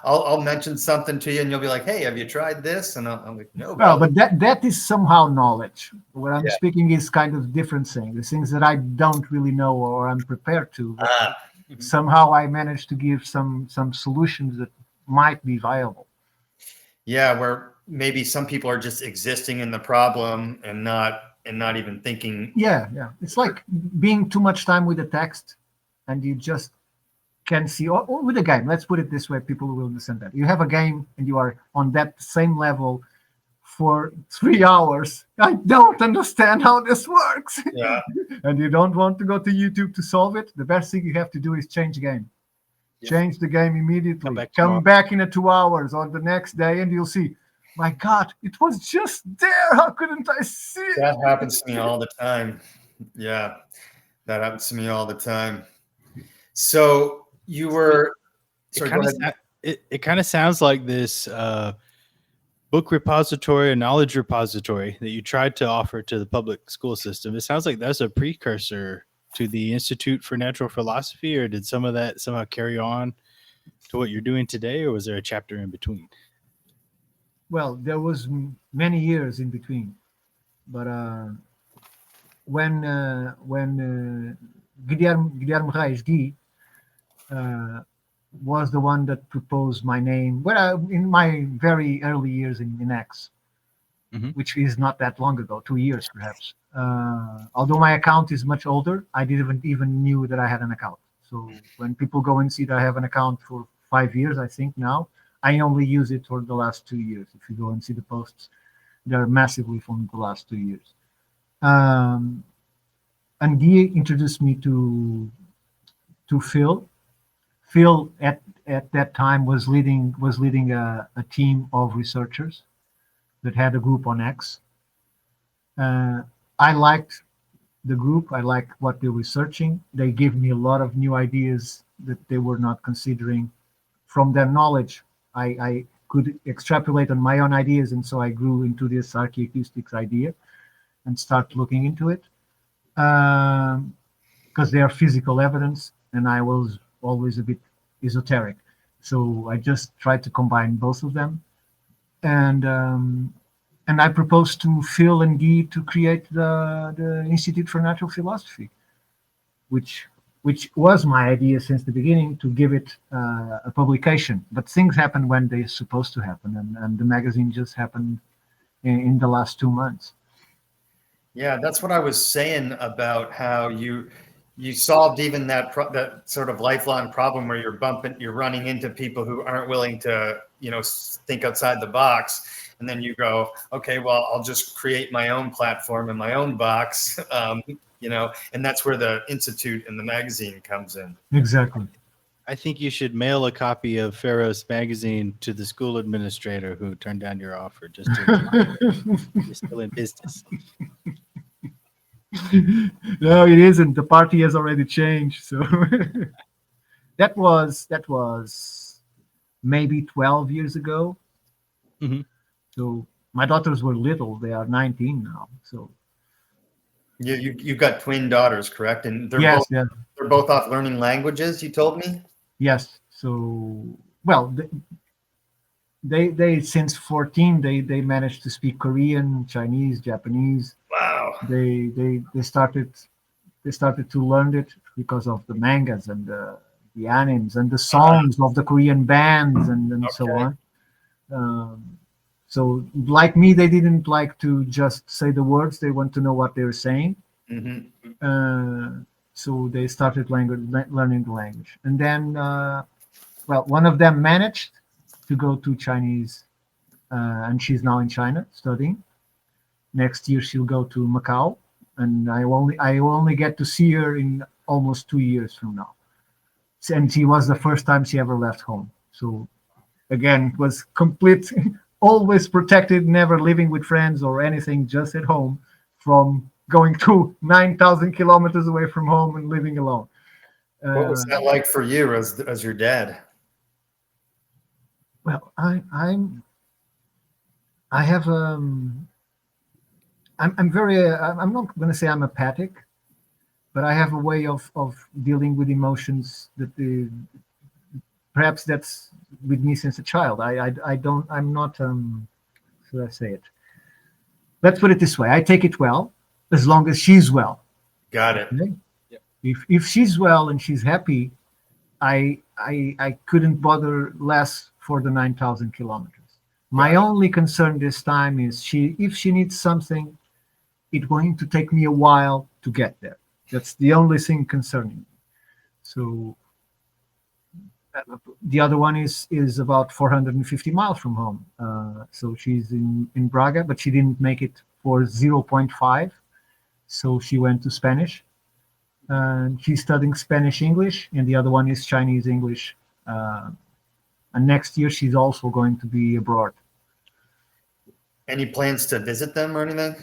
I'll mention something to you, and you'll be like, "Hey, have you tried this?" And I'm like, "No, well, but but that is somehow knowledge. What I'm yeah, speaking is kind of different thing. The things that I don't really know or I'm prepared to, but somehow I managed to give some solutions that might be viable. yeah." Where maybe some people are just existing in the problem and not even thinking. Yeah. It's like being too much time with the text, and you just can see. Or with a game, let's put it this way: people will understand that. You have a game, and you are on that same level for 3 hours. I don't understand how this works. Yeah, And you don't want to go to YouTube to solve it. The best thing you have to do is change the game. yeah. Change the game immediately. Come back Come tomorrow. back in 2 hours or the next day, and you'll see, my God, it was just there. How couldn't I see it? That happens to me all the time. Yeah, that happens to me all the time. So you were. It Sorry, go kind ahead. of it kind of sounds like this book repository or knowledge repository that you tried to offer to the public school system. It sounds like that's a precursor to the Institute for Natural Philosophy, or did some of that somehow carry on to what you're doing today, or was there a chapter in between? Well, there was many years in between, but when Guilherme Reis Gui was the one that proposed my name. Well, in my very early years in X, which is not that long ago, 2 years perhaps. Although my account is much older, I didn't even knew that I had an account. So when people go and see that I have an account for 5 years, I think now, I only use it for the last 2 years. If you go and see the posts, they're massively from the last 2 years. And Guy introduced me to Phil. Phil at that time was leading a team of researchers that had a group on X. I liked the group. I liked what they were researching. They gave me a lot of new ideas that they were not considering. From their knowledge, I could extrapolate on my own ideas, and so I grew into this archaeoacoustics idea and start looking into it because they are physical evidence, and I was always a bit esoteric. So I just tried to combine both of them, and I proposed to Phil and Guy to create the Institute for Natural Philosophy, which was my idea since the beginning, to give it a publication. But things happen when they're supposed to happen, and the magazine just happened in the last 2 months. Yeah, that's what I was saying about how you solved even that sort of lifelong problem where you're running into people who aren't willing to think outside the box, and then you go, okay, well, I'll just create my own platform in my own box, and that's where the institute and the magazine comes in. Exactly. I think you should mail a copy of Pharaoh's magazine to the school administrator who turned down your offer, just to you're still in business. No, it isn't. The party has already changed. So that was maybe 12 years ago. Mhm. So my daughters were little. They are 19 now. So You've got twin daughters, correct? And yes, they're both off learning languages, you told me? yes. So well, they since 14 they managed to speak Korean, Chinese, Japanese. Wow. They started to learn it because of the mangas and the animes and the songs of the Korean bands and so Okay. on. So like me, they didn't like to just say the words. They want to know what they're saying. Mm-hmm. So they started learning the language. And then, well, one of them managed to go to Chinese, and she's now in China studying. Next year she'll go to Macau, and I only get to see her in almost 2 years from now. And she was the first time she ever left home. So again, was complete, always protected, never living with friends or anything, just at home, from going to 9,000 kilometers away from home and living alone. What was that like for you as your dad? Well, I have I'm very I'm not going to say I'm apathic, but I have a way of dealing with emotions that perhaps that's with me since a child. I don't, I'm not should I say it? Let's put it this way: I take it well as long as she's well. Got it. Okay? If she's well and she's happy, I couldn't bother less for the 9,000 kilometers. My only concern this time is if she needs something, it's going to take me a while to get there. That's the only thing concerning me. So the other one is about 450 miles from home. So she's in Braga, but she didn't make it for 0.5. So she went to Spanish. And she's studying Spanish English, and the other one is Chinese English. And next year she's also going to be abroad. Any plans to visit them or anything?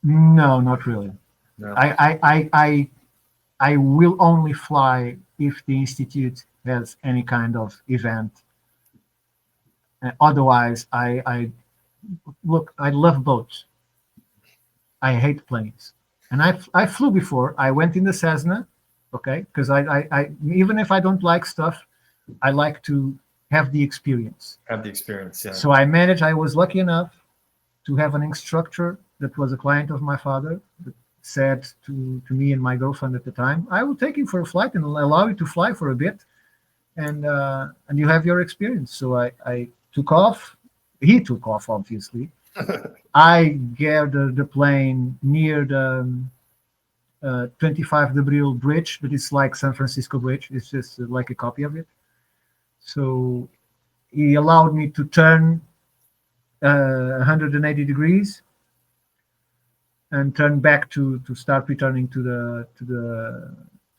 No, not really. No. I will only fly if the institute has any kind of event. Otherwise, I love boats. I hate planes. And I flew before. I went in the Cessna, okay, because I even if I don't like stuff, I like to have the experience. Have the experience, yeah. So I was lucky enough to have an instructor that was a client of my father that said to me and my girlfriend at the time, I will take you for a flight and allow you to fly for a bit, and you have your experience. So I took off. He took off, obviously. I gathered the plane near the 25 de Abril bridge, but it's like San Francisco Bridge. It's just like a copy of it. So he allowed me to turn 180 degrees and turn back to start returning to the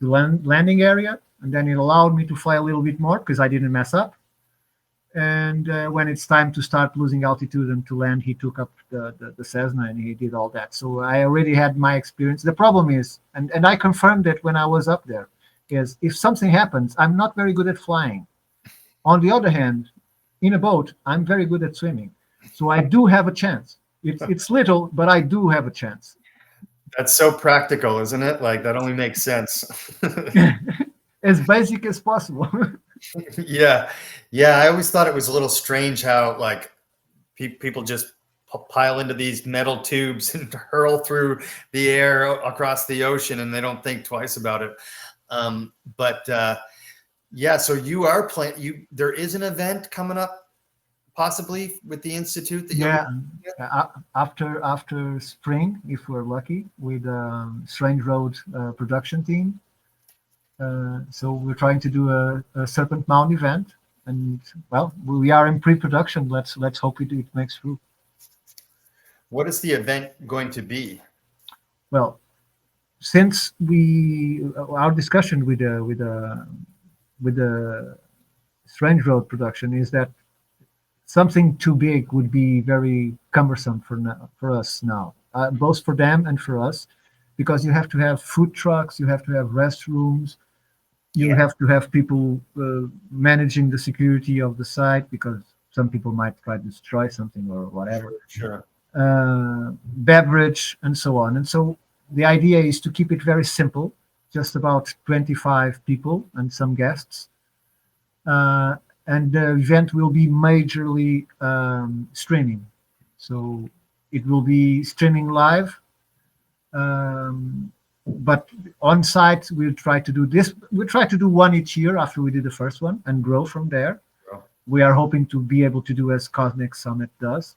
landing area. And then it allowed me to fly a little bit more because I didn't mess up. And when it's time to start losing altitude and to land, he took up the Cessna and he did all that. So I already had my experience. The problem is, and I confirmed it when I was up there, is if something happens, I'm not very good at flying. On the other hand, in a boat, I'm very good at swimming. So I do have a chance. It's little, but I do have a chance. That's so practical, isn't it? Like, that only makes sense. As basic as possible. Yeah. I always thought it was a little strange how like people just pile into these metal tubes and hurl through the air across the ocean, and they don't think twice about it. Yeah, so you are planning. There is an event coming up, possibly with the institute. That after spring, if we're lucky, with Strange Road production team. So we're trying to do a Serpent Mound event, and well, we are in pre-production. Let's hope it makes through. What is the event going to be? Well, since our discussion with the Strange Road production is that something too big would be very cumbersome for us now, both for them and for us, because you have to have food trucks, you have to have restrooms. You have to have people managing the security of the site because some people might try to destroy something or whatever. Sure. Beverage and so on. And so the idea is to keep it very simple, just about 25 people and some guests. And the event will be majorly streaming. So it will be streaming live. But on site, we'll try to do this. We'll try to do one each year after we did the first one and grow from there. Oh. We are hoping to be able to do as Cosmic Summit does.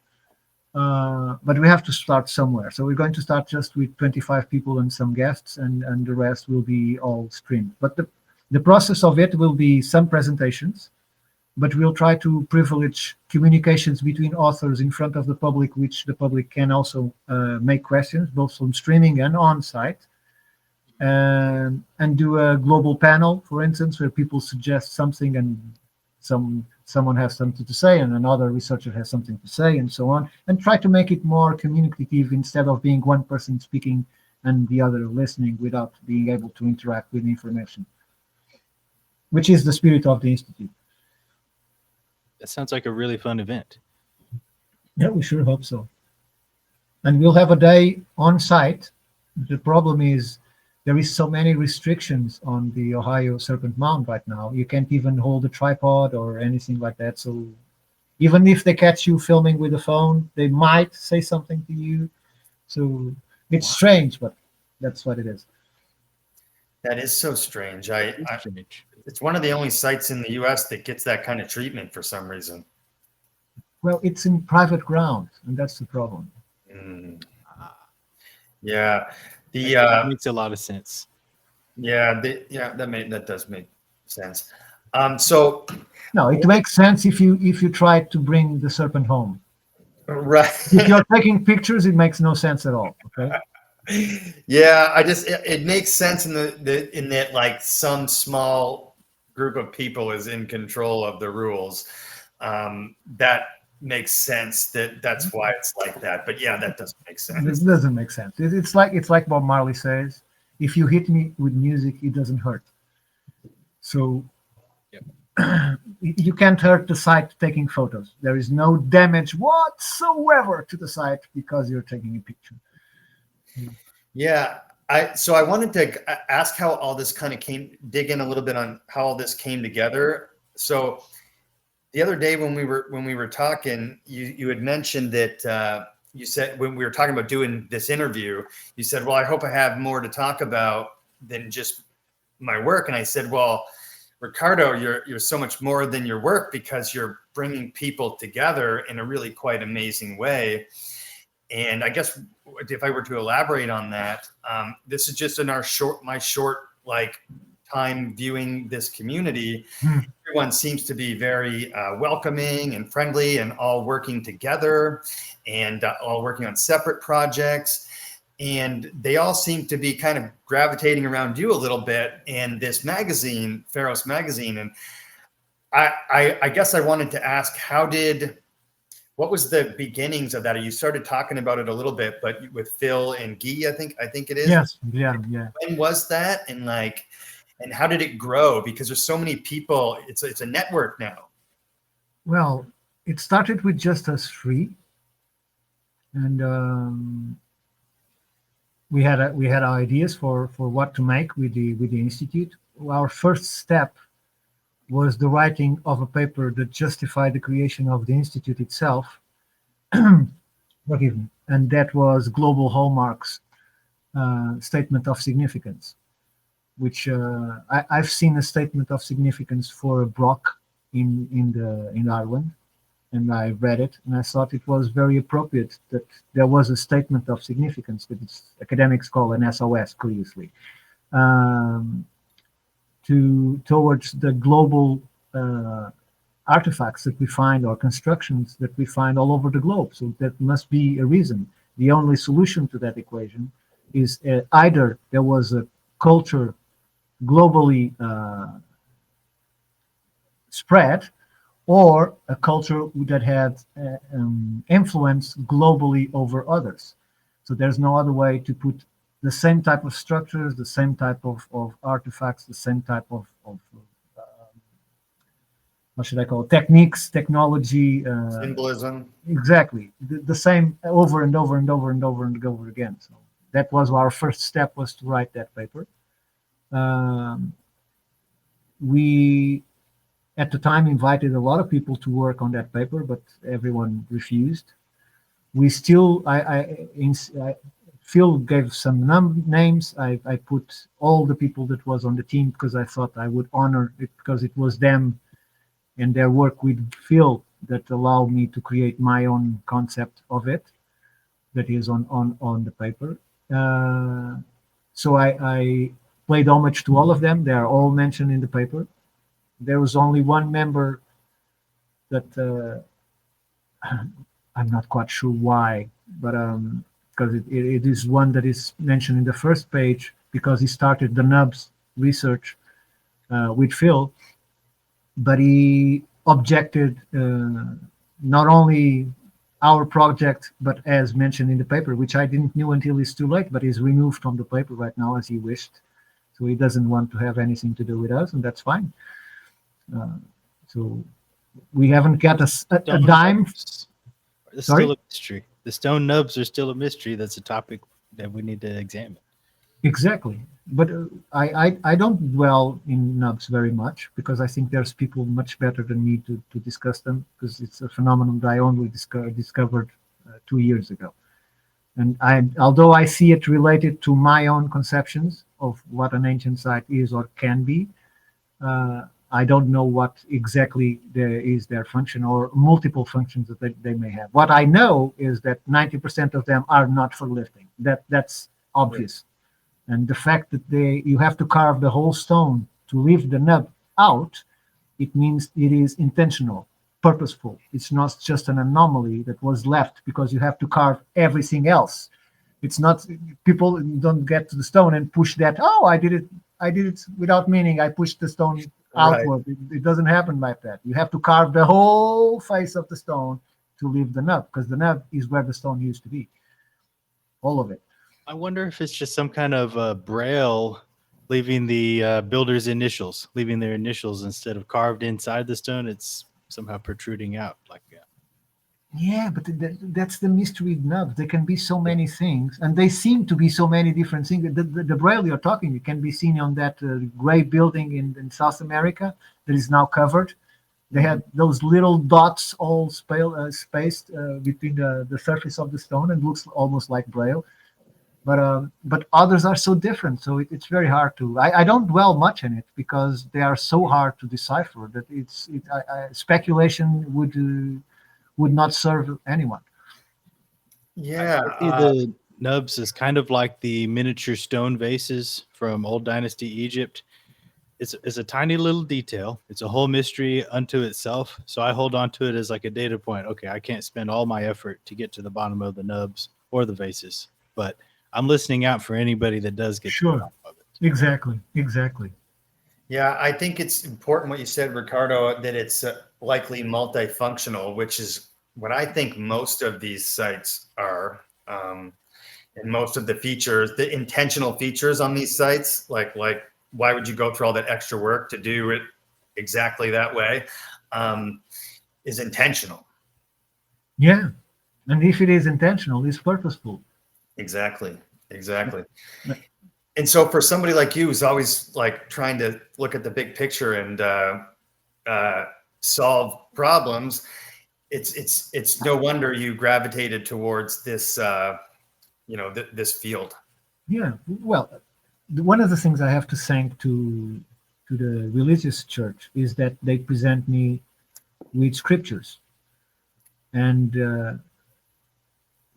But we have to start somewhere. So we're going to start just with 25 people and some guests, and the rest will be all streamed. But the process of it will be some presentations, but we'll try to privilege communications between authors in front of the public, which the public can also make questions, both from streaming and on site. And do a global panel, for instance, where people suggest something and some someone has something to say and another researcher has something to say and so on, and try to make it more communicative instead of being one person speaking and the other listening without being able to interact with information, which is the spirit of the Institute. That sounds like a really fun event. Yeah, we sure hope so. And we'll have a day on site. The problem is there is so many restrictions on the Ohio Serpent Mound right now. You can't even hold a tripod or anything like that. So even if they catch you filming with a phone, they might say something to you. So it's strange, but that's what it is. That is so strange. Strange. It's one of the only sites in the U.S. that gets that kind of treatment for some reason. Well, it's in private ground, and that's the problem. Yeah, That makes a lot of sense. that does make sense. So No, it makes sense if you try to bring the serpent home. right. If you're taking pictures, it makes no sense at all. Okay. Yeah, it makes sense in in that like some small group of people is in control of the rules. That makes sense. That's why it's like that. But yeah, that doesn't make sense. This doesn't make sense. It's like Bob Marley says, if you hit me with music, it doesn't hurt. So you can't hurt the site taking photos. There is no damage whatsoever to the site because you're taking a picture. Yeah. So I wanted to ask how all this kind of dig in a little bit on how all this came together. So the other day when we were talking, you had mentioned that you said when we were talking about doing this interview, you said, well, I hope I have more to talk about than just my work. And I said, well, Ricardo, you're so much more than your work because you're bringing people together in a really quite amazing way. And I guess if I were to elaborate on that, this is just in my short like time viewing this community. Everyone seems to be very welcoming and friendly and all working together and all working on separate projects. And they all seem to be kind of gravitating around you a little bit in this magazine, Pharos magazine. And I guess I wanted to ask, what was the beginnings of that? You started talking about it a little bit, but with Phil and Guy, I think it is. Yes. Yeah. When was that? And how did it grow? Because there's so many people. It's a network now. Well, it started with just us three, and we had ideas for what to make with the institute. Our first step was the writing of a paper that justified the creation of the institute itself. Forgive me. And that was Global Hallmark's Statement of Significance, which I've seen a statement of significance for a Brock in Ireland, and I read it, and I thought it was very appropriate that there was a statement of significance that academics call an SOS, curiously, towards the global artifacts that we find or constructions that we find all over the globe. So that must be a reason. The only solution to that equation is either there was a culture globally spread, or a culture that had influence globally over others. So there's no other way to put the same type of structures, the same type of artifacts, the same type of what should I call it? Techniques, technology, Symbolism. Exactly, the same over and over and over and over and over again. So that was our first step, was to write that paper. We at the time invited a lot of people to work on that paper, but everyone refused. We still, Phil gave some names. I put all the people that was on the team because I thought I would honor it, because it was them and their work with Phil that allowed me to create my own concept of it that is on the paper. So I paid homage to all of them. They are all mentioned in the paper. There was only one member that I'm not quite sure why, but because it is one that is mentioned in the first page, because he started the nubs research with Phil, but he objected not only our project, but as mentioned in the paper, which I didn't know until it's too late, but is removed from the paper right now as he wished. So he doesn't want to have anything to do with us, and that's fine. So we haven't got a dime. It's Sorry? still a mystery. The stone nubs are still a mystery. That's a topic that we need to examine. Exactly. But I don't dwell in nubs very much because I think there's people much better than me to discuss them, because it's a phenomenon that I only discovered 2 years ago. And although I see it related to my own conceptions of what an ancient site is or can be, I don't know what exactly their function or multiple functions that they may have. What I know is that 90% of them are not for lifting. That's obvious. And the fact that you have to carve the whole stone to lift the nub out, it means it is intentional, purposeful. It's not just an anomaly that was left because you have to carve everything else. It's not, people don't get to the stone and push that, oh, I did it without meaning. I pushed the stone outward. Right. It doesn't happen like that. You have to carve the whole face of the stone to lift the nub, because the nub is where the stone used to be. All of it. I wonder if it's just some kind of braille leaving the builder's initials, leaving their initials instead of carved inside the stone. It's somehow protruding out like that. Yeah, but that's the mystery of nubs. There can be so many things, and they seem to be so many different things. The braille you're talking, it can be seen on that gray building in South America that is now covered. They had those little dots all spaced between the surface of the stone, and looks almost like braille. But others are so different, so it's very hard to. I don't dwell much in it because they are so hard to decipher that speculation would not serve anyone. Yeah, I see the nubs is kind of like the miniature stone vases from Old Dynasty Egypt. It's a tiny little detail. It's a whole mystery unto itself. So I hold on to it as like a data point. Okay, I can't spend all my effort to get to the bottom of the nubs or the vases, but I'm listening out for anybody that does get to the bottom of it. Exactly. Yeah, I think it's important what you said, Ricardo, that it's likely multifunctional, which is what I think most of these sites are. And most of the features, the intentional features on these sites, like why would you go through all that extra work to do it exactly that way, is intentional. Yeah, and if it is intentional, it's purposeful. Exactly. And so for somebody like you who's always like trying to look at the big picture and solve problems, it's no wonder you gravitated towards this this field. Yeah, well, one of the things I have to thank to the religious church is that they present me with scriptures, and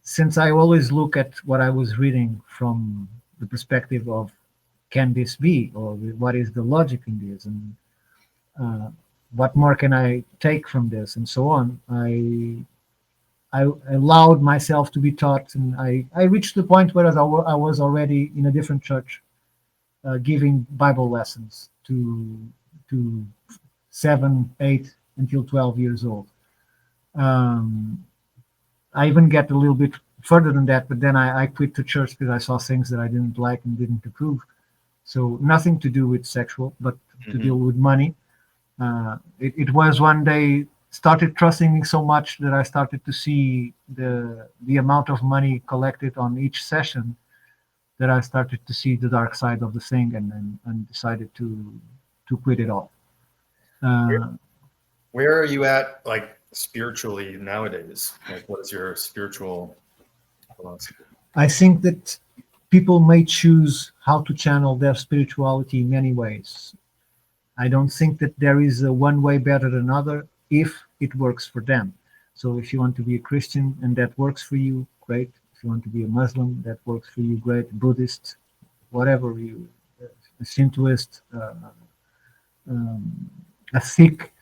since I always look at what I was reading from the perspective of can this be, or what is the logic in this, and what more can I take from this, and so on, I allowed myself to be taught, and I reached the point where I was already in a different church giving Bible lessons to 7, 8 until 12 years old. I even get a little bit further than that, but then I quit the church because I saw things that I didn't like and didn't approve. So nothing to do with sexual, but to deal with money. It was one day started trusting me so much that I started to see the amount of money collected on each session, that I started to see the dark side of the thing, and decided to quit it all. Where are you at, like, spiritually nowadays? Like, what is your spiritual philosophy? I think that people may choose how to channel their spirituality in many ways. I don't think that there is a one way better than another if it works for them. So if you want to be a Christian and that works for you, great. If you want to be a Muslim, that works for you, great. Buddhist, whatever you, a Shintoist, a Sikh,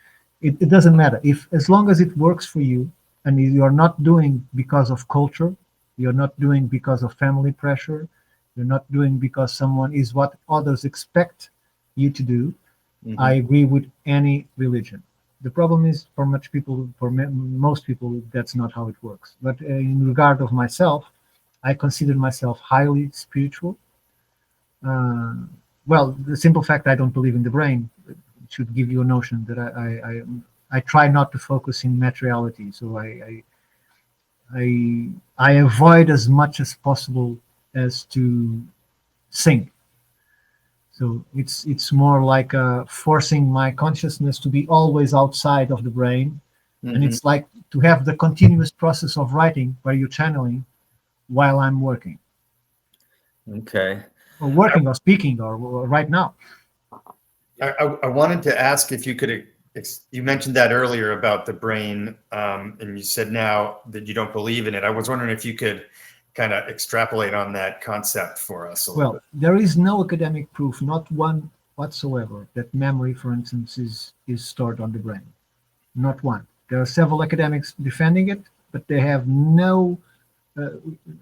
it doesn't matter. As long as it works for you, and you're not doing because of culture, you're not doing because of family pressure, you're not doing because someone is what others expect you to do. I agree with any religion. The problem is for most people, that's not how it works. But in regard of myself, I consider myself highly spiritual. Uh, well, the simple fact I don't believe in the brain should give you a notion that I try not to focus in materiality. So I avoid as much as possible as to think. So it's more like forcing my consciousness to be always outside of the brain, and it's like to have the continuous process of writing where you're channeling while I'm working, Okay. or working, or speaking, or right now. I wanted to ask if you could, you mentioned that earlier about the brain, and you said now that you don't believe in it. I was wondering if you could kind of extrapolate on that concept for us a little Well, bit. there is no academic proof, not one whatsoever, that memory, for instance, is stored on the brain. Not one. There are several academics defending it, but they have no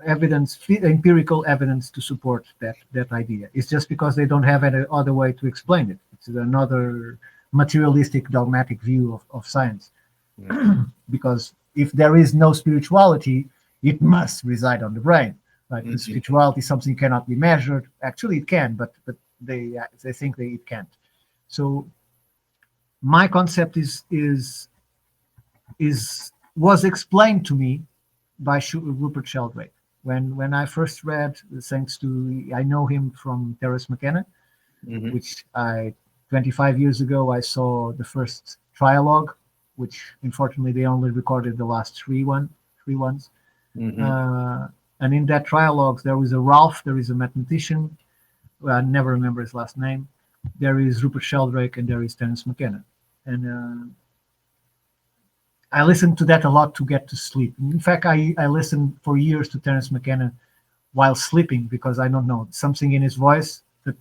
empirical evidence to support that idea. It's just because they don't have any other way to explain it. It's another materialistic, dogmatic view of science. Because if there is no spirituality, it must reside on the brain. Right? Because spirituality is something cannot be measured. Actually, it can, but they think it can't. So my concept was explained to me by Rupert Sheldrake. When I first read, thanks to, I know him from Terence McKenna, which 25 years ago I saw the first trialogue, which unfortunately they only recorded the last three ones. And in that trialogue, there was a Ralph, there is a mathematician, well, I never remember his last name. There is Rupert Sheldrake, and there is Terence McKenna. And I listened to that a lot to get to sleep. In fact, I listened for years to Terence McKenna while sleeping, because I don't know, something in his voice that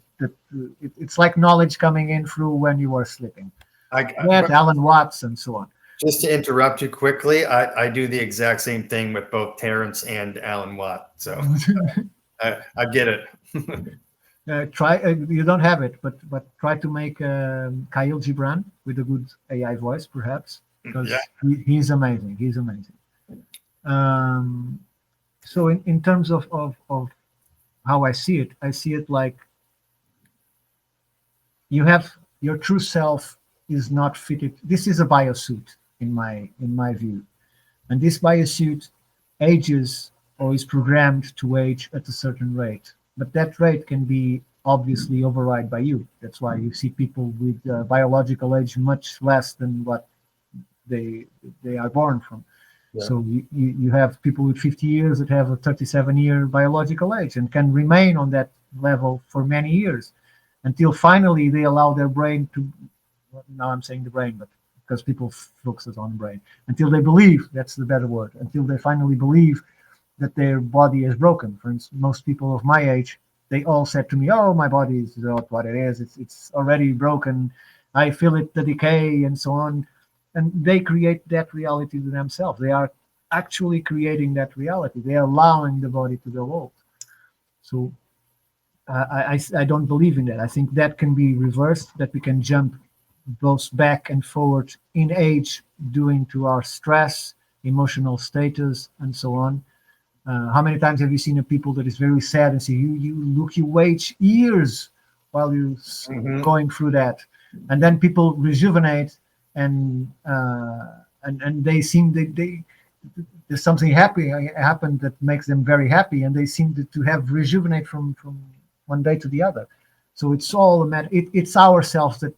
it's like knowledge coming in through when you are sleeping. Alan Watts and so on. Just to interrupt you quickly, I do the exact same thing with both Terrence and Alan Watt. So I get it. You don't have it, but try to make Kyle Gibran with a good AI voice, perhaps, because he's amazing. He's amazing. So in terms of how I see it like you have your true self is not fitted. This is a biosuit in my view, and this biosuit ages or is programmed to age at a certain rate, but that rate can be obviously override by you. That's why you see people with biological age much less than what they are born from. So you have people with 50 years that have a 37-year biological age and can remain on that level for many years until finally they allow their brain to, now I'm saying the brain, but because people focus on the brain, until they believe, that's the better word, until they finally believe that their body is broken. For instance, most people of my age, they all said to me, oh, my body is not what it is. It's already broken. I feel it, the decay and so on. And they create that reality to themselves. They are actually creating that reality. They are allowing the body to go old. So I don't believe in that. I think that can be reversed, that we can jump both back and forward in age due to our stress, emotional status, and so on. How many times have you seen a people that is very sad and say, you age years while you're going through that, and then people rejuvenate and they seem there's something happened that makes them very happy, and they seem to have rejuvenate from one day to the other. So it's all a matter. It's ourselves that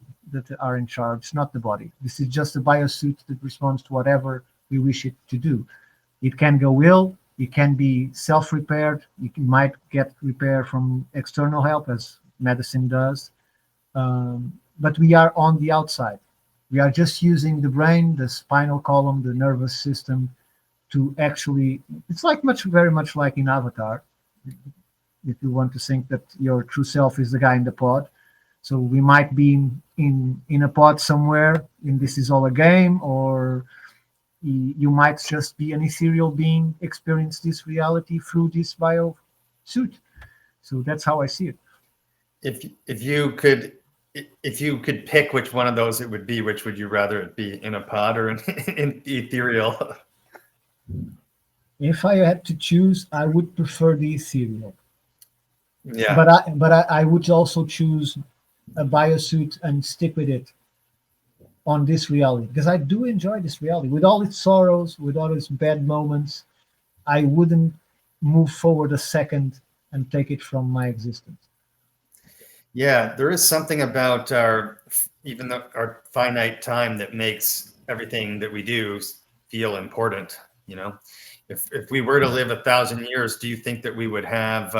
are in charge, not the body. This is just a biosuit that responds to whatever we wish it to do. It can go ill. It can be self-repaired. You might get repair from external help, as medicine does. But we are on the outside. We are just using the brain, the spinal column, the nervous system to actually, it's like very much like in Avatar. If you want to think that your true self is the guy in the pod. So we might be in a pod somewhere, and this is all a game, or you might just be an ethereal being, experience this reality through this bio suit. So that's how I see it. If you could If you could pick which one of those it would be, which would you rather it be, in a pod or in ethereal? If I had to choose, I would prefer the ethereal. Yeah. But I would also choose a biosuit and stick with it on this reality, because I do enjoy this reality with all its sorrows, with all its bad moments. I wouldn't move forward a second and take it from my existence. Yeah, there is something about our finite time that makes everything that we do feel important. You know, if we were to live 1,000 years, do you think that we would have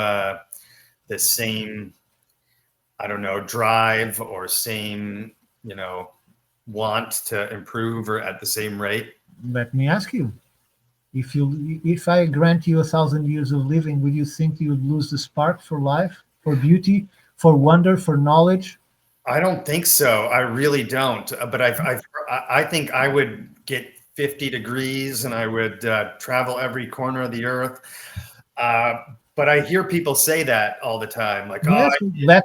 the same, I don't know, drive or same, want to improve or at the same rate? Let me ask you: if I grant you 1,000 years of living, would you think you would lose the spark for life, for beauty, for wonder, for knowledge? I don't think so. I really don't. But I think I would get 50 degrees and I would travel every corner of the earth. But I hear people say that all the time, like, Yes, oh, that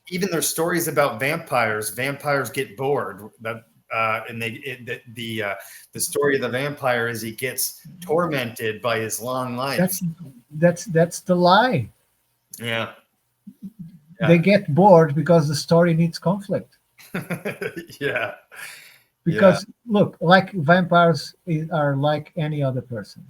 even there's stories about vampires. Vampires get bored. And the story of the vampire is he gets tormented by his long life. that's the lie. Yeah. They get bored because the story needs conflict. Yeah. Because look, like vampires are like any other person.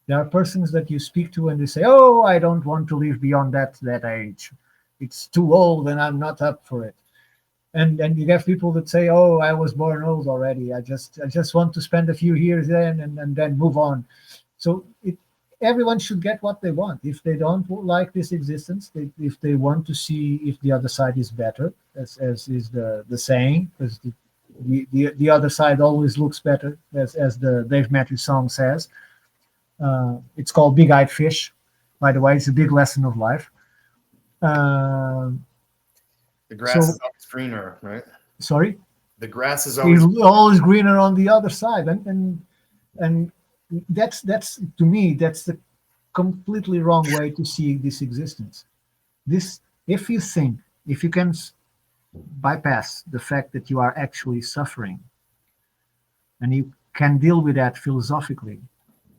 There are persons that you speak to and they say, "Oh, I don't want to live beyond that age. It's too old and I'm not up for it." And you have people that say, "Oh, I was born old already. I just want to spend a few years then and then move on." So everyone should get what they want. If they don't like this existence, if they want to see if the other side is better, as is the saying, because the other side always looks better, as the Dave Matthews song says. It's called Big Eyed Fish, by the way. It's a big lesson of life. The grass is always greener, right? Sorry? The grass is always greener on the other side. And that's to me, that's the completely wrong way to see this existence. If you can bypass the fact that you are actually suffering, and you can deal with that philosophically,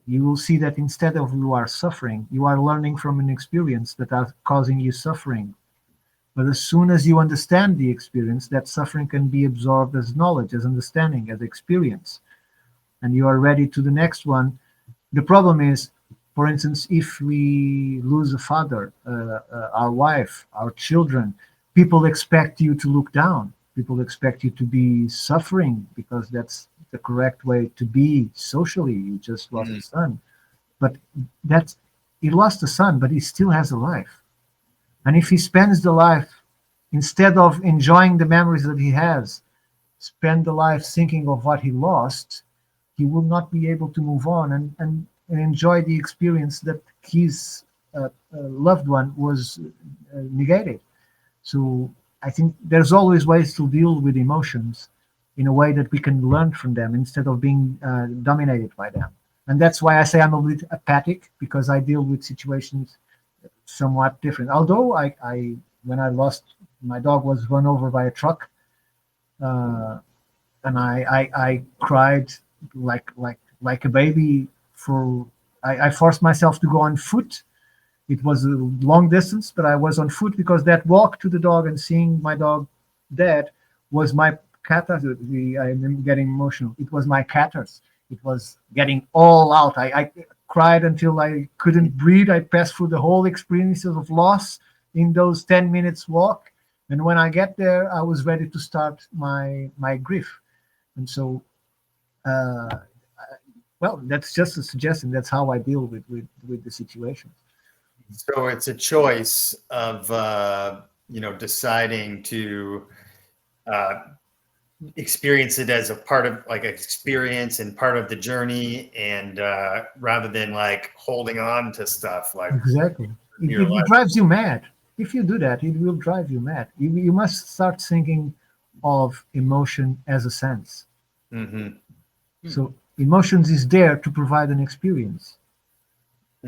you will see that instead of you are suffering, you are learning from an experience that are causing you suffering. But as soon as you understand the experience, that suffering can be absorbed as knowledge, as understanding, as experience, and you are ready to the next one. The problem is, for instance, if we lose a father, our wife, our children, people expect you to look down. People expect you to be suffering because that's the correct way to be socially. You just lost a son. But he lost a son, but he still has a life. And if he spends the life, instead of enjoying the memories that he has, spend the life thinking of what he lost, he will not be able to move on and enjoy the experience that his loved one was negated. So I think there's always ways to deal with emotions in a way that we can learn from them instead of being dominated by them. And that's why I say I'm a bit apathic, because I deal with situations somewhat different. Although when I lost my dog, was run over by a truck, and I cried like a baby. I forced myself to go on foot. It was a long distance, but I was on foot because that walk to the dog and seeing my dog dead was my catharsis. I'm getting emotional. It was my catharsis. It was getting all out. I cried until I couldn't breathe. I passed through the whole experiences of loss in those 10 minutes walk. And when I get there, I was ready to start my grief. And so, well, that's just a suggestion. That's how I deal with the situation. So it's a choice of, deciding to experience it as a part of like an experience and part of the journey, and rather than like holding on to stuff like exactly. It drives you mad. If you do that, it will drive you mad. You must start thinking of emotion as a sense. Mm-hmm. So emotions is there to provide an experience.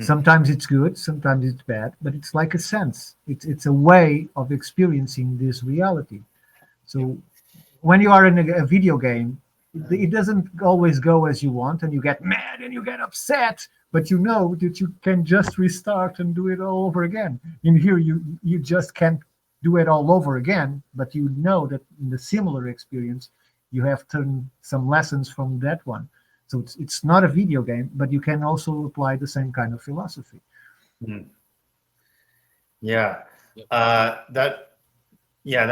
Sometimes it's good, sometimes it's bad, but it's like a sense. It's a way of experiencing this reality. So when you are in a video game, it doesn't always go as you want, and you get mad and you get upset. But you know that you can just restart and do it all over again. In here, you just can't do it all over again. But you know that in the similar experience, you have turned some lessons from that one. So it's not a video game, but you can also apply the same kind of philosophy. Mm. Yeah. Yep. That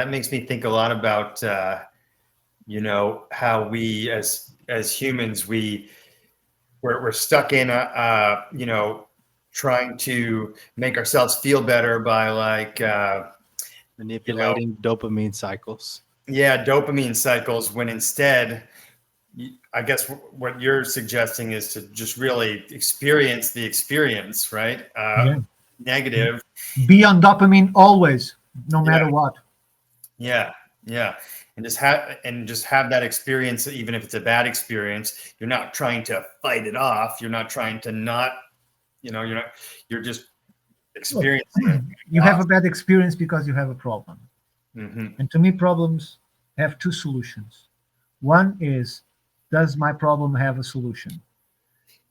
makes me think a lot about how we as humans we're stuck in trying to make ourselves feel better by Manipulating dopamine cycles. dopamine cycles, when instead I guess what you're suggesting is to just really experience the experience, right? Negative. Be on dopamine always, no matter what. Yeah. And just have that experience, even if it's a bad experience. You're not trying to fight it off. You're not trying to you're just experiencing it. You have a bad experience because you have a problem. Mm-hmm. And to me, problems have two solutions. One is, does my problem have a solution?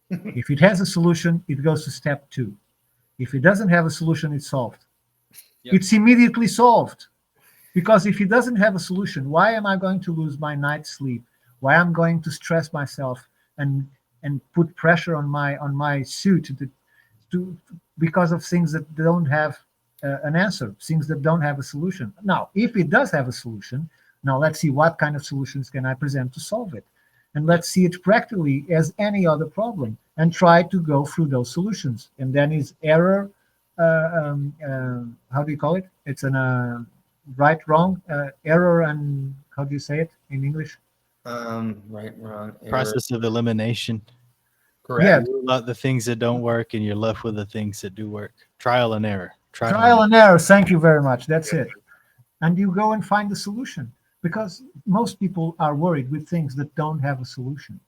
If it has a solution, it goes to step 2. If it doesn't have a solution, it's solved. Yep. It's immediately solved. Because if it doesn't have a solution, why am I going to lose my night's sleep? Why am I going to stress myself and put pressure on my suit because of things that don't have an answer, things that don't have a solution? Now, if it does have a solution, now let's see what kind of solutions can I present to solve it. And let's see it practically as any other problem and try to go through those solutions. And then is error, how do you call it? It's an right, wrong, error, and how do you say it in English? Right, wrong, error. Process of elimination. Correct. Yeah. You rule out the things that don't work, and you're left with the things that do work. Trial and error. Trial and error. Thank you very much. That's it. And you go and find the solution, because most people are worried with things that don't have a solution.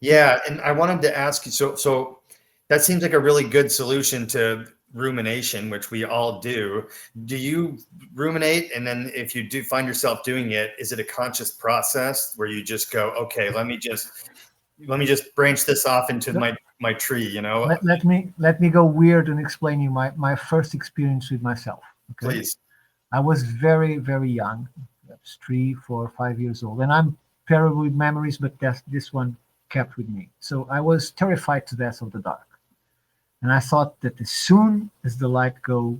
Yeah, and I wanted to ask you, so that seems like a really good solution to rumination, which we all do. Do you ruminate? And then if you do find yourself doing it, is it a conscious process where you just go, okay, let me just branch this off into my tree, Let me go weird and explain you my first experience with myself. Okay? Please. I was very, very young. I was 3, 4, 5 years old. And I'm terrible with memories, but this one kept with me. So I was terrified to death of the dark. And I thought that as soon as the light goes,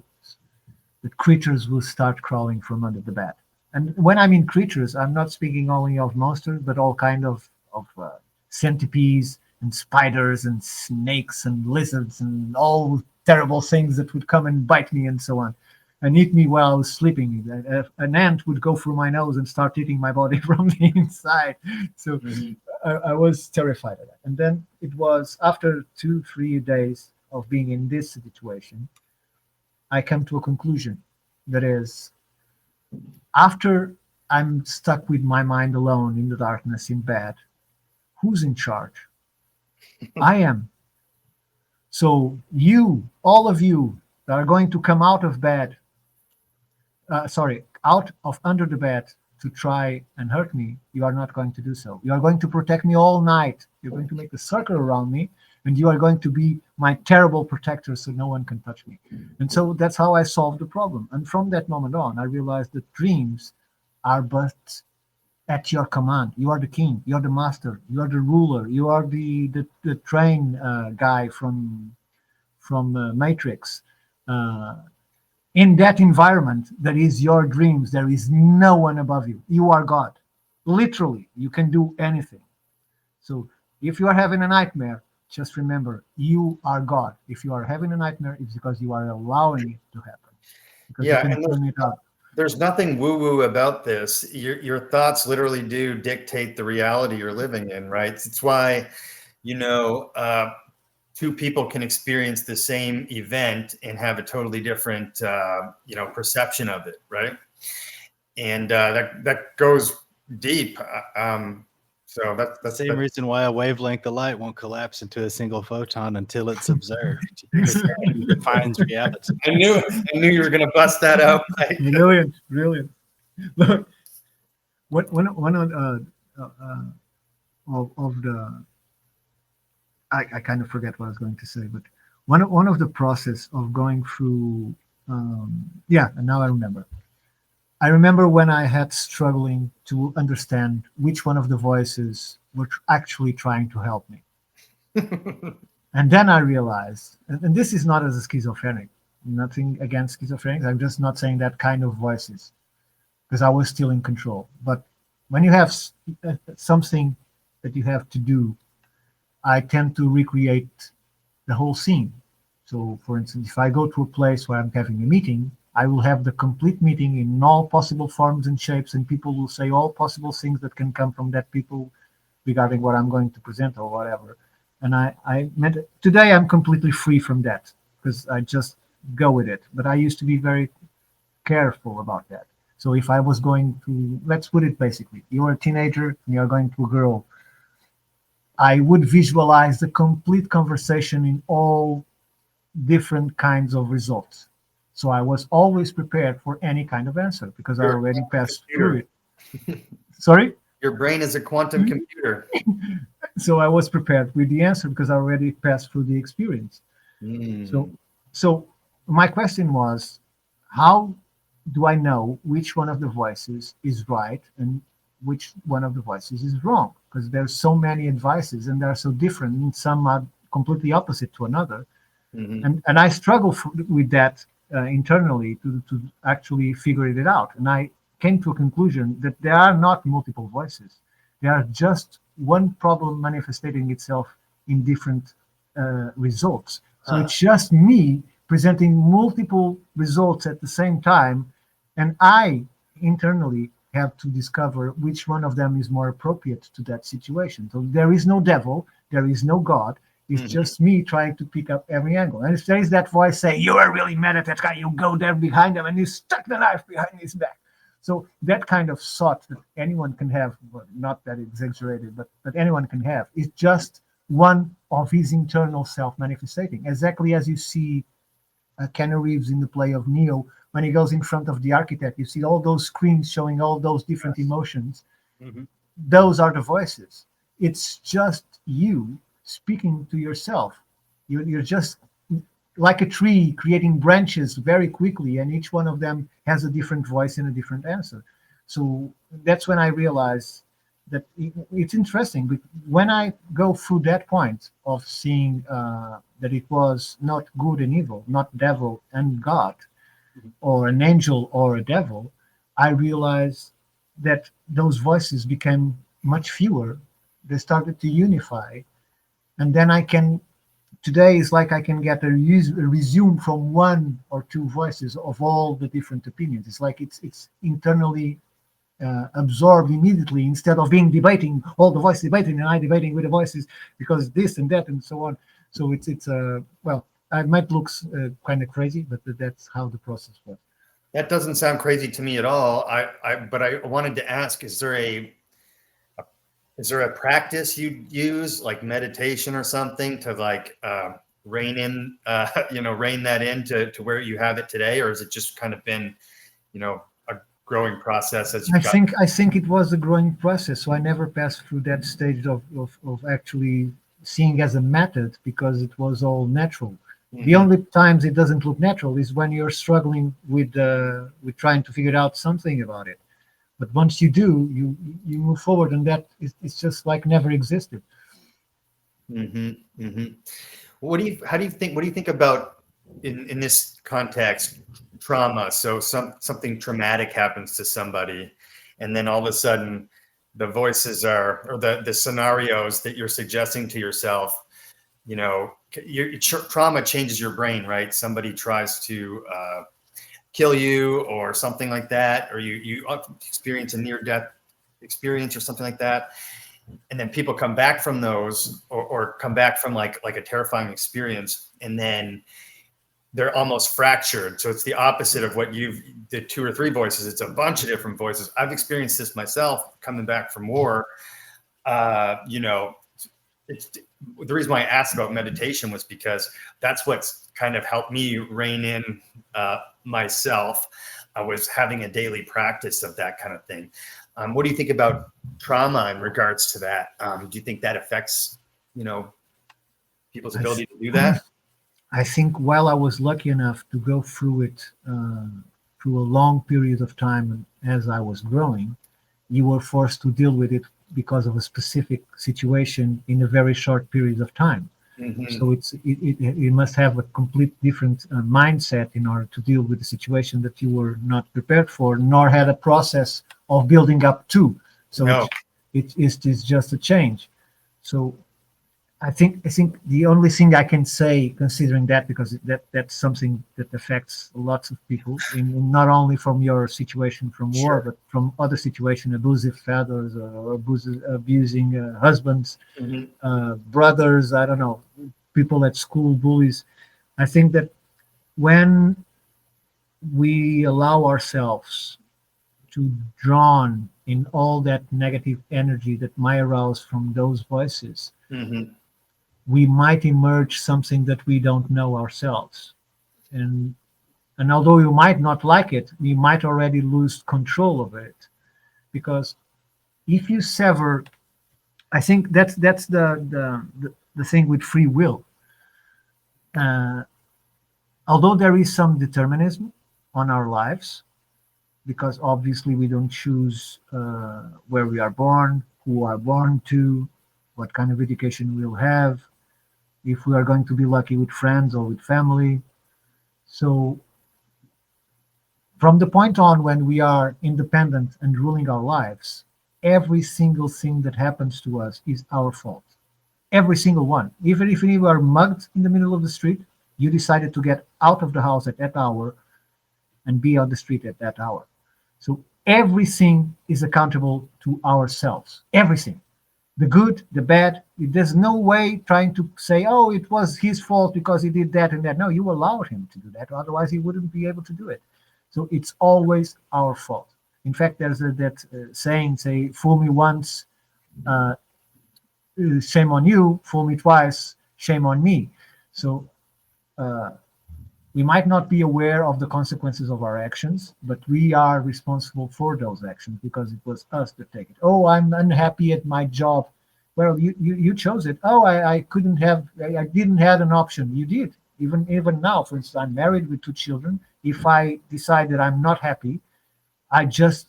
the creatures will start crawling from under the bed. And when I mean creatures, I'm not speaking only of monsters, but all kind of centipedes and spiders and snakes and lizards and all terrible things that would come and bite me and so on, and eat me while I was sleeping. An ant would go through my nose and start eating my body from the inside. So I was terrified of that. And then it was after 2-3 days of being in this situation, I came to a conclusion. That is, after I'm stuck with my mind alone in the darkness in bed, who's in charge? I am. So you, all of you that are going to come out of bed, out of under the bed to try and hurt me, you are not going to do so. You are going to protect me all night. You're going to make a circle around me, and you are going to be my terrible protector so no one can touch me. And so that's how I solved the problem. And from that moment on, I realized that dreams are but at your command. You are the king, you are the master, you are the ruler, you are the train guy from Matrix. In that environment, that is your dreams. There is no one above you. You are God. Literally, you can do anything. So if you are having a nightmare, just remember, you are God. If you are having a nightmare, it's because you are allowing it to happen. Because Yeah, you can turn it up. There's nothing woo-woo about this. Your thoughts literally do dictate the reality you're living in, right? It's why, two people can experience the same event and have a totally different, perception of it, right? And that goes deep. So that's the same reason why a wavelength of light won't collapse into a single photon until it's observed. It defines reality. I knew you were going to bust that out. Brilliant. Look, One of the I kind of forget what I was going to say, but one of the process of going through yeah, and now I remember. I remember when I had struggling to understand which one of the voices were actually trying to help me. And then I realized, and this is not as a schizophrenic, nothing against schizophrenics. I'm just not saying that kind of voices because I was still in control. But when you have something that you have to do, I tend to recreate the whole scene. So, for instance, if I go to a place where I'm having a meeting, I will have the complete meeting in all possible forms and shapes, and people will say all possible things that can come from that people regarding what I'm going to present or whatever. And I meant today I'm completely free from that because I just go with it. But I used to be very careful about that. So if I was going to, let's put it basically, you're a teenager and you're going to a girl, I would visualize the complete conversation in all different kinds of results. So I was always prepared for any kind of answer because I You're a already quantum passed computer. through it. Sorry? Your brain is a quantum computer. So I was prepared with the answer because I already passed through the experience. So, Mm. so my question was, how do I know which one of the voices is right and which one of the voices is wrong? Because there's so many advices and they're so different, and some are completely opposite to another. Mhm. And I struggle with that internally to actually figure it out. And I came to a conclusion that there are not multiple voices. There are just one problem manifesting itself in different results. So Huh. it's just me presenting multiple results at the same time, and I internally have to discover which one of them is more appropriate to that situation. So there is no devil, there is no God. It's Mhm. just me trying to pick up every angle. And if there is that voice saying, "You are really mad at that guy," you go there behind him and you stuck the knife behind his back. So that kind of thought that anyone can have, well, not that exaggerated, but anyone can have, is just one of his internal self manifesting. Exactly as you see Keanu Reeves in the play of Neo, when he goes in front of the architect, you see all those screens showing all those different Yes. emotions. Mhm. Those are the voices. It's just you speaking to yourself. You're just like a tree creating branches very quickly, and each one of them has a different voice and a different answer. So that's when I realized that it's interesting. But when I go through that point of seeing that it was not good and evil, not devil and God, Mhm. or an angel or a devil, I realized that those voices became much fewer. They started to unify. And then I can, today is like I can get a resume from one or two voices of all the different opinions. It's like it's internally absorbed immediately instead of being debating, all the voices debating and I debating with the voices because this and that and so on. So it's well, it might look kind of crazy, but that's how the process works. That doesn't sound crazy to me at all. But I wanted to ask: is there a practice you use, like meditation or something, to like rein in, rein that in to where you have it today, or has it just kind of been, a growing process as I you've got? think I think it was a growing process. So I never passed through that stage of actually seeing as a method because it was all natural. The Mhm. only times it doesn't look natural is when you're struggling with trying to figure out something about it. But once you do, you move forward, and that is it's just like never existed. Hmm. Hmm. What do you think about in this context, trauma? So something traumatic happens to somebody, and then all of a sudden the voices are, or the scenarios that you're suggesting to yourself, trauma changes your brain, right? Somebody tries to kill you or something like that, or you experience a near death experience or something like that, and then people come back from those, or come back from like a terrifying experience, and then they're almost fractured. So it's the opposite of what you've did, two or three voices. It's a bunch of different voices. I've experienced this myself coming back from war. You know, it's the reason why I asked about meditation was because that's what's kind of helped me rein in myself. I was having a daily practice of that kind of thing. What do you think about trauma in regards to that? Do you think that affects, people's ability to do that? I think while I was lucky enough to go through it through a long period of time as I was growing, you were forced to deal with it because of a specific situation in a very short period of time. Mm-hmm. So it must have a complete different mindset in order to deal with the situation that you were not prepared for, nor had a process of building up to. So No. it's just a change. So I think the only thing I can say, considering that, because that's something that affects lots of people, in not only from your situation from war, Sure. but from other situations, abusive fathers or abusing husbands, Mm-hmm. brothers, I don't know, people at school, bullies. I think that when we allow ourselves to drawn in all that negative energy that might arouse from those voices, Mm-hmm. we might emerge something that we don't know ourselves. And although you might not like it, we might already lose control of it. Because if you sever, I think that's the thing with free will. Uh, Although there is some determinism on our lives, because obviously we don't choose where we are born, who we are born to, what kind of education we'll have, if we are going to be lucky with friends or with family. So from the point on when we are independent and ruling our lives, every single thing that happens to us is our fault. Every single one. Even if you are mugged in the middle of the street, you decided to get out of the house at that hour and be on the street at that hour. So everything is accountable to ourselves. Everything. The good, the bad. There's no way trying to say, oh, it was his fault because he did that and that. No, you allowed him to do that. Otherwise, he wouldn't be able to do it. So it's always our fault. In fact, there's that saying, say, fool me once, uh, shame on you, fool me twice, shame on me. So uh, we might not be aware of the consequences of our actions, but we are responsible for those actions because it was us that take it. Oh, I'm unhappy at my job. Well, you chose it. Oh, I couldn't have, I didn't have an option. You did. Even now, for instance, I'm married with 2 children. If I decide that I'm not happy, I just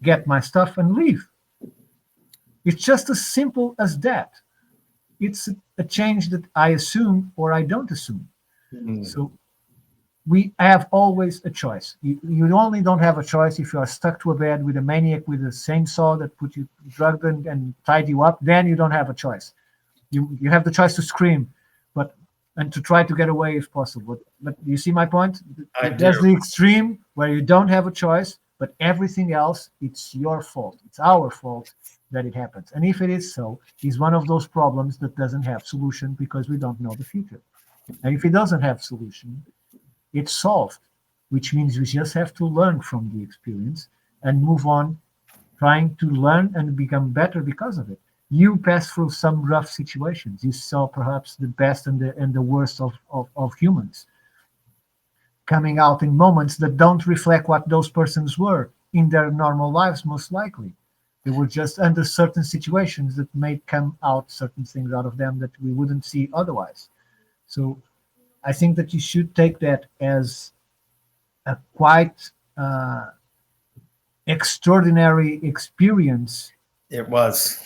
get my stuff and leave. It's just as simple as that. It's a change that I assume or I don't assume. Mm-hmm. So we have always a choice. You only don't have a choice if you are stuck to a bed with a maniac with a chainsaw that put you drugged and tied you up. Then you don't have a choice. You have the choice to scream, and to try to get away if possible. But you see my point? I There's do. the extreme where you don't have a choice, but everything else, it's your fault. It's our fault that it happens. And if it is so, it's one of those problems that doesn't have solution because we don't know the future. And if it doesn't have solution, it's solved, which means we just have to learn from the experience and move on, trying to learn and become better because of it. You passed through some rough situations. You saw perhaps the best and the worst of humans coming out in moments that don't reflect what those persons were in their normal lives, most likely. They were just under certain situations that may come out certain things out of them that we wouldn't see otherwise. So I think that you should take that as a quite extraordinary experience It was.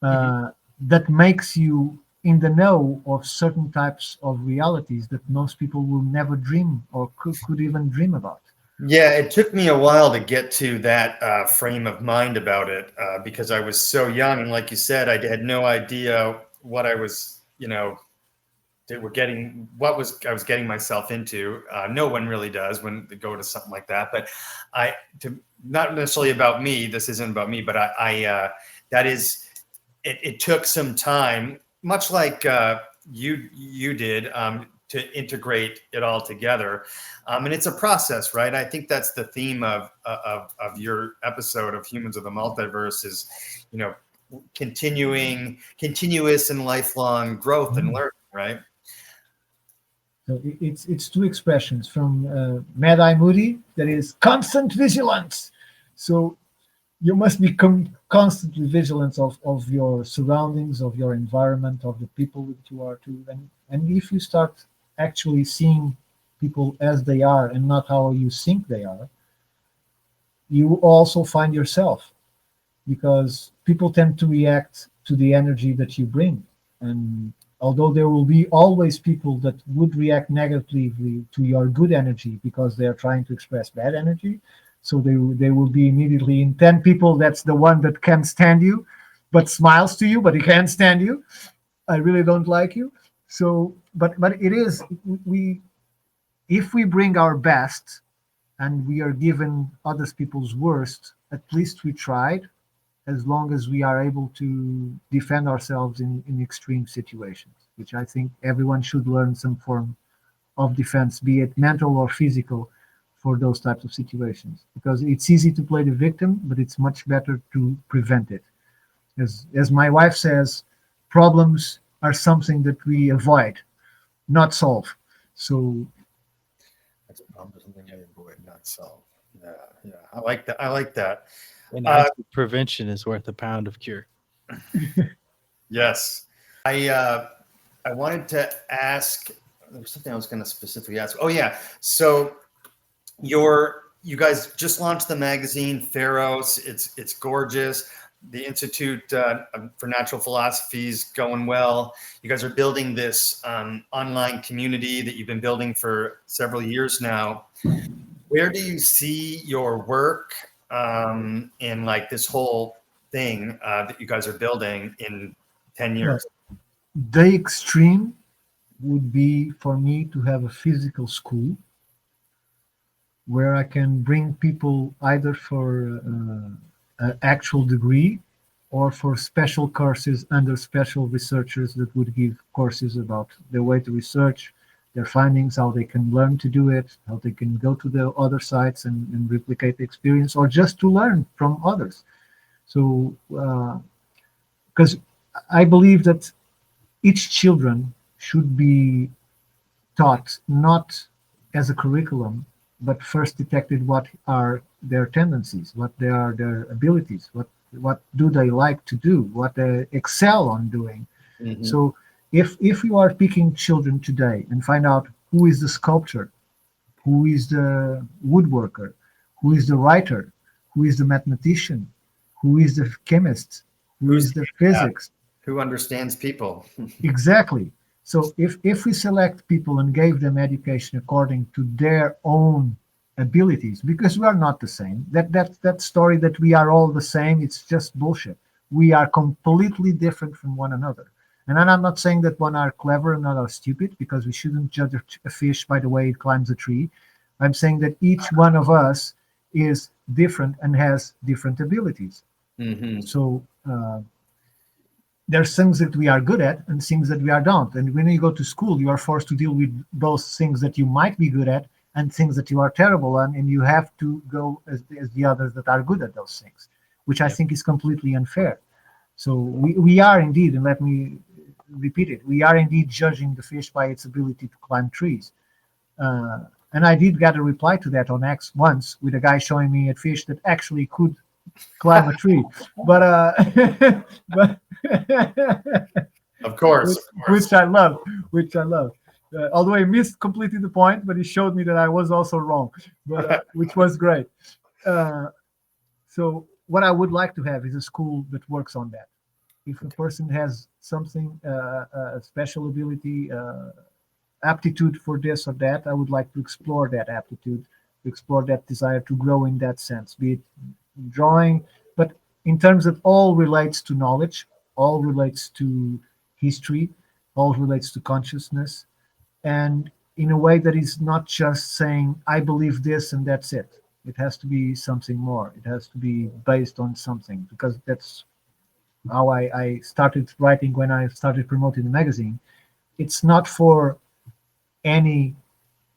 that makes you in the know of certain types of realities that most people will never dream or could even dream about. Yeah, it took me a while to get to that frame of mind about it because I was so young. And like you said, I had no idea what I was, I was getting myself into. No one really does when they go to something like that. But not necessarily about me. This isn't about me, but that is, it took some time, much like you did, to integrate it all together. And it's a process, right? I think that's the theme of your episode of Humans of the Multiverse is, continuous and lifelong growth and learning, right? So it's 2 expressions from Mad Eye Moody, that is constant vigilance. So you must be constantly vigilant of your surroundings, of your environment, of the people that you are to. And if you start actually seeing people as they are and not how you think they are, you also find yourself, because people tend to react to the energy that you bring. And although there will be always people that would react negatively to your good energy because they are trying to express bad energy, so they will be immediately in 10 people, that's the one that can't stand you, but smiles to you, but he can't stand you. I really don't like you. So, but it is, we, if we bring our best and we are given other people's worst, at least we tried, as long as we are able to defend ourselves in extreme situations, which I think everyone should learn some form of defense, be it mental or physical, for those types of situations. Because it's easy to play the victim, but it's much better to prevent it. As my wife says, problems are something that we avoid, not solve. So That's a problem, something I avoid, not solve. Yeah, yeah. I like that. I like that. An ounce of prevention is worth a pound of cure. Yes. I wanted to ask, there was something I was going to specifically ask. Oh yeah. So you guys just launched the magazine Pharos. It's gorgeous. The Institute for Natural Philosophy is going well. You guys are building this online community that you've been building for several years now. Where do you see your work in like this whole thing that you guys are building in 10 years? the extreme would be for me to have a physical school where I can bring people either for an actual degree or for special courses under special researchers that would give courses about their way to research, their findings, how they can learn to do it, how they can go to the other sites and replicate the experience, or just to learn from others. So, because I believe that each children should be taught not as a curriculum, but first detected what are their tendencies, what they are their abilities, what do they like to do, what they excel on doing. Mhm. So if you are picking children today and find out who is the sculptor, who is the woodworker, who is the writer, who is the mathematician, who is the chemist, who is the physics, Who understands people? exactly. So if we select people and gave them education according to their own abilities, because we are not the same, that story that we are all the same, it's just bullshit. We are completely different from one another. And I'm not saying that one are clever and another are stupid, because we shouldn't judge a fish by the way it climbs a tree. I'm saying that each one of us is different and has different abilities. Mm-hmm. So there's things that we are good at and things that we are don't. And when you go to school, you are forced to deal with both things that you might be good at and things that you are terrible at, and you have to go as the others that are good at those things, which I think is completely unfair. So we are indeed, and let me repeat it, we are indeed judging the fish by its ability to climb trees. And I did get a reply to that on X once with a guy showing me a fish that actually could climb a tree, but but Of course. which I love, which I love. Although I missed completely the point, but he showed me that I was also wrong, but which was great. So what I would like to have is a school that works on that. If a person has something, a special ability, aptitude for this or that, I would like to explore that aptitude, to explore that desire to grow in that sense, be it drawing, but in terms that all relates to knowledge, all relates to history, all relates to consciousness, and in a way that is not just saying, I believe this and that's it. It has to be something more. It has to be based on something, because that's how I started writing when I started promoting the magazine. It's not for any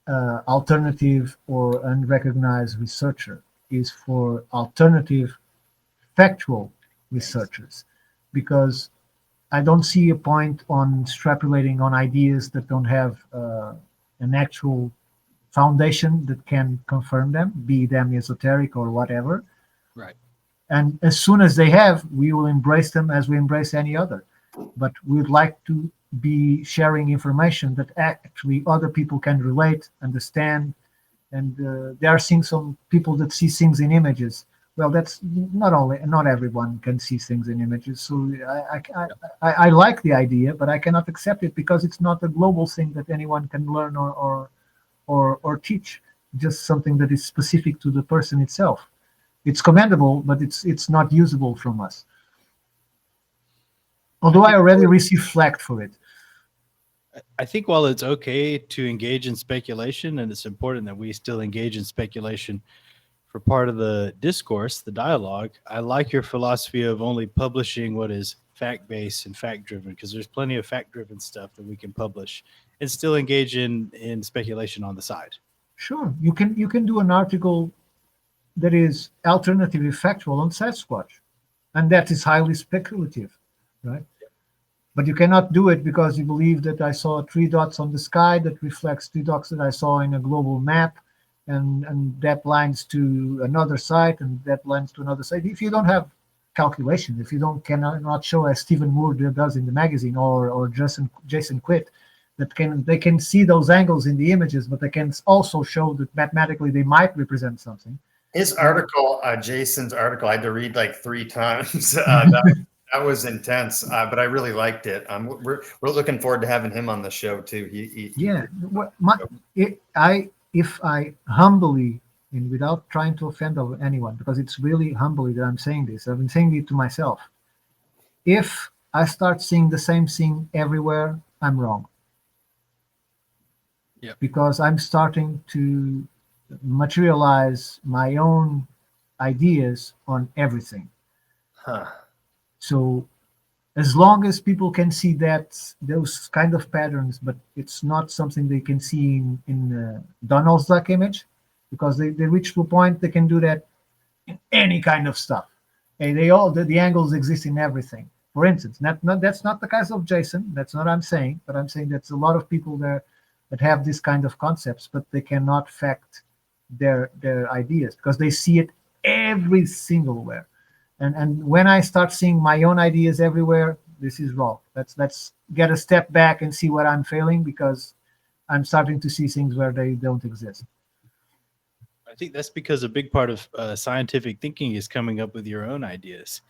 alternative or unrecognized researcher, is for alternative factual researchers, because I don't see a point on extrapolating on ideas that don't have an actual foundation that can confirm them, be them esoteric or whatever. Right. And as soon as they have, we will embrace them as we embrace any other. But we'd like to be sharing information that actually other people can relate, understand, and there are some people that see things in images. Well, that's not everyone can see things in images. So I like the idea, but I cannot accept it because it's not a global thing that anyone can learn or teach. Just something that is specific to the person itself. It's commendable, but it's not usable from us. Although I already received flack for it. I think while it's okay to engage in speculation, and it's important that we still engage in speculation for part of the discourse, the dialogue, I like your philosophy of only publishing what is fact-based and fact-driven, because there's plenty of fact-driven stuff that we can publish and still engage in speculation on the side. Sure, you can do an article that is alternatively factual on Sasquatch, and that is highly speculative, right? But you cannot do it because you believe that I saw 3 dots on the sky that reflects 3 dots that I saw in a global map, and that lines to another site, and that lines to another site. If you don't have calculation, if you cannot show, as Stephen Moore does in the magazine, or Jason Quitt, they can see those angles in the images, but they can also show that mathematically they might represent something. His article, Jason's article, I had to read like 3 times. That was intense, but I really liked it. We're looking forward to having him on the show too. If I humbly, and without trying to offend anyone, because it's really humbly that I'm saying this, I've been saying it to myself. If I start seeing the same thing everywhere, I'm wrong. Yeah. Because I'm starting to materialize my own ideas on everything. Huh. So as long as people can see those kind of patterns, but it's not something they can see in Donald's duck image, because they reach to a point they can do that in any kind of stuff. And the angles exist in everything. For instance, that's not the case of Jason. That's not what I'm saying, but I'm saying that's a lot of people there that have this kind of concepts, but they cannot fact their ideas because they see it every single where. And when I start seeing my own ideas everywhere, this is wrong. Let's get a step back and see where I'm failing, because I'm starting to see things where they don't exist. I think that's because a big part of scientific thinking is coming up with your own ideas,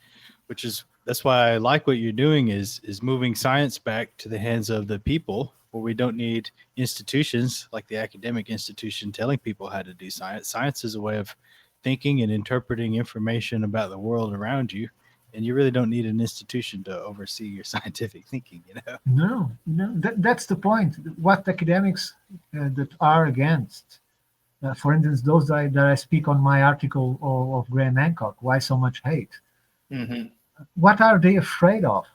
that's why I like what you're doing is moving science back to the hands of the people, where we don't need institutions like the academic institution telling people how to do science. Science is a way of thinking and interpreting information about the world around you, and you really don't need an institution to oversee your scientific thinking. No, that's the point. What academics that are against, for instance, those that I speak on my article of Graham Hancock, Why So Much Hate? Mm-hmm. What are they afraid of?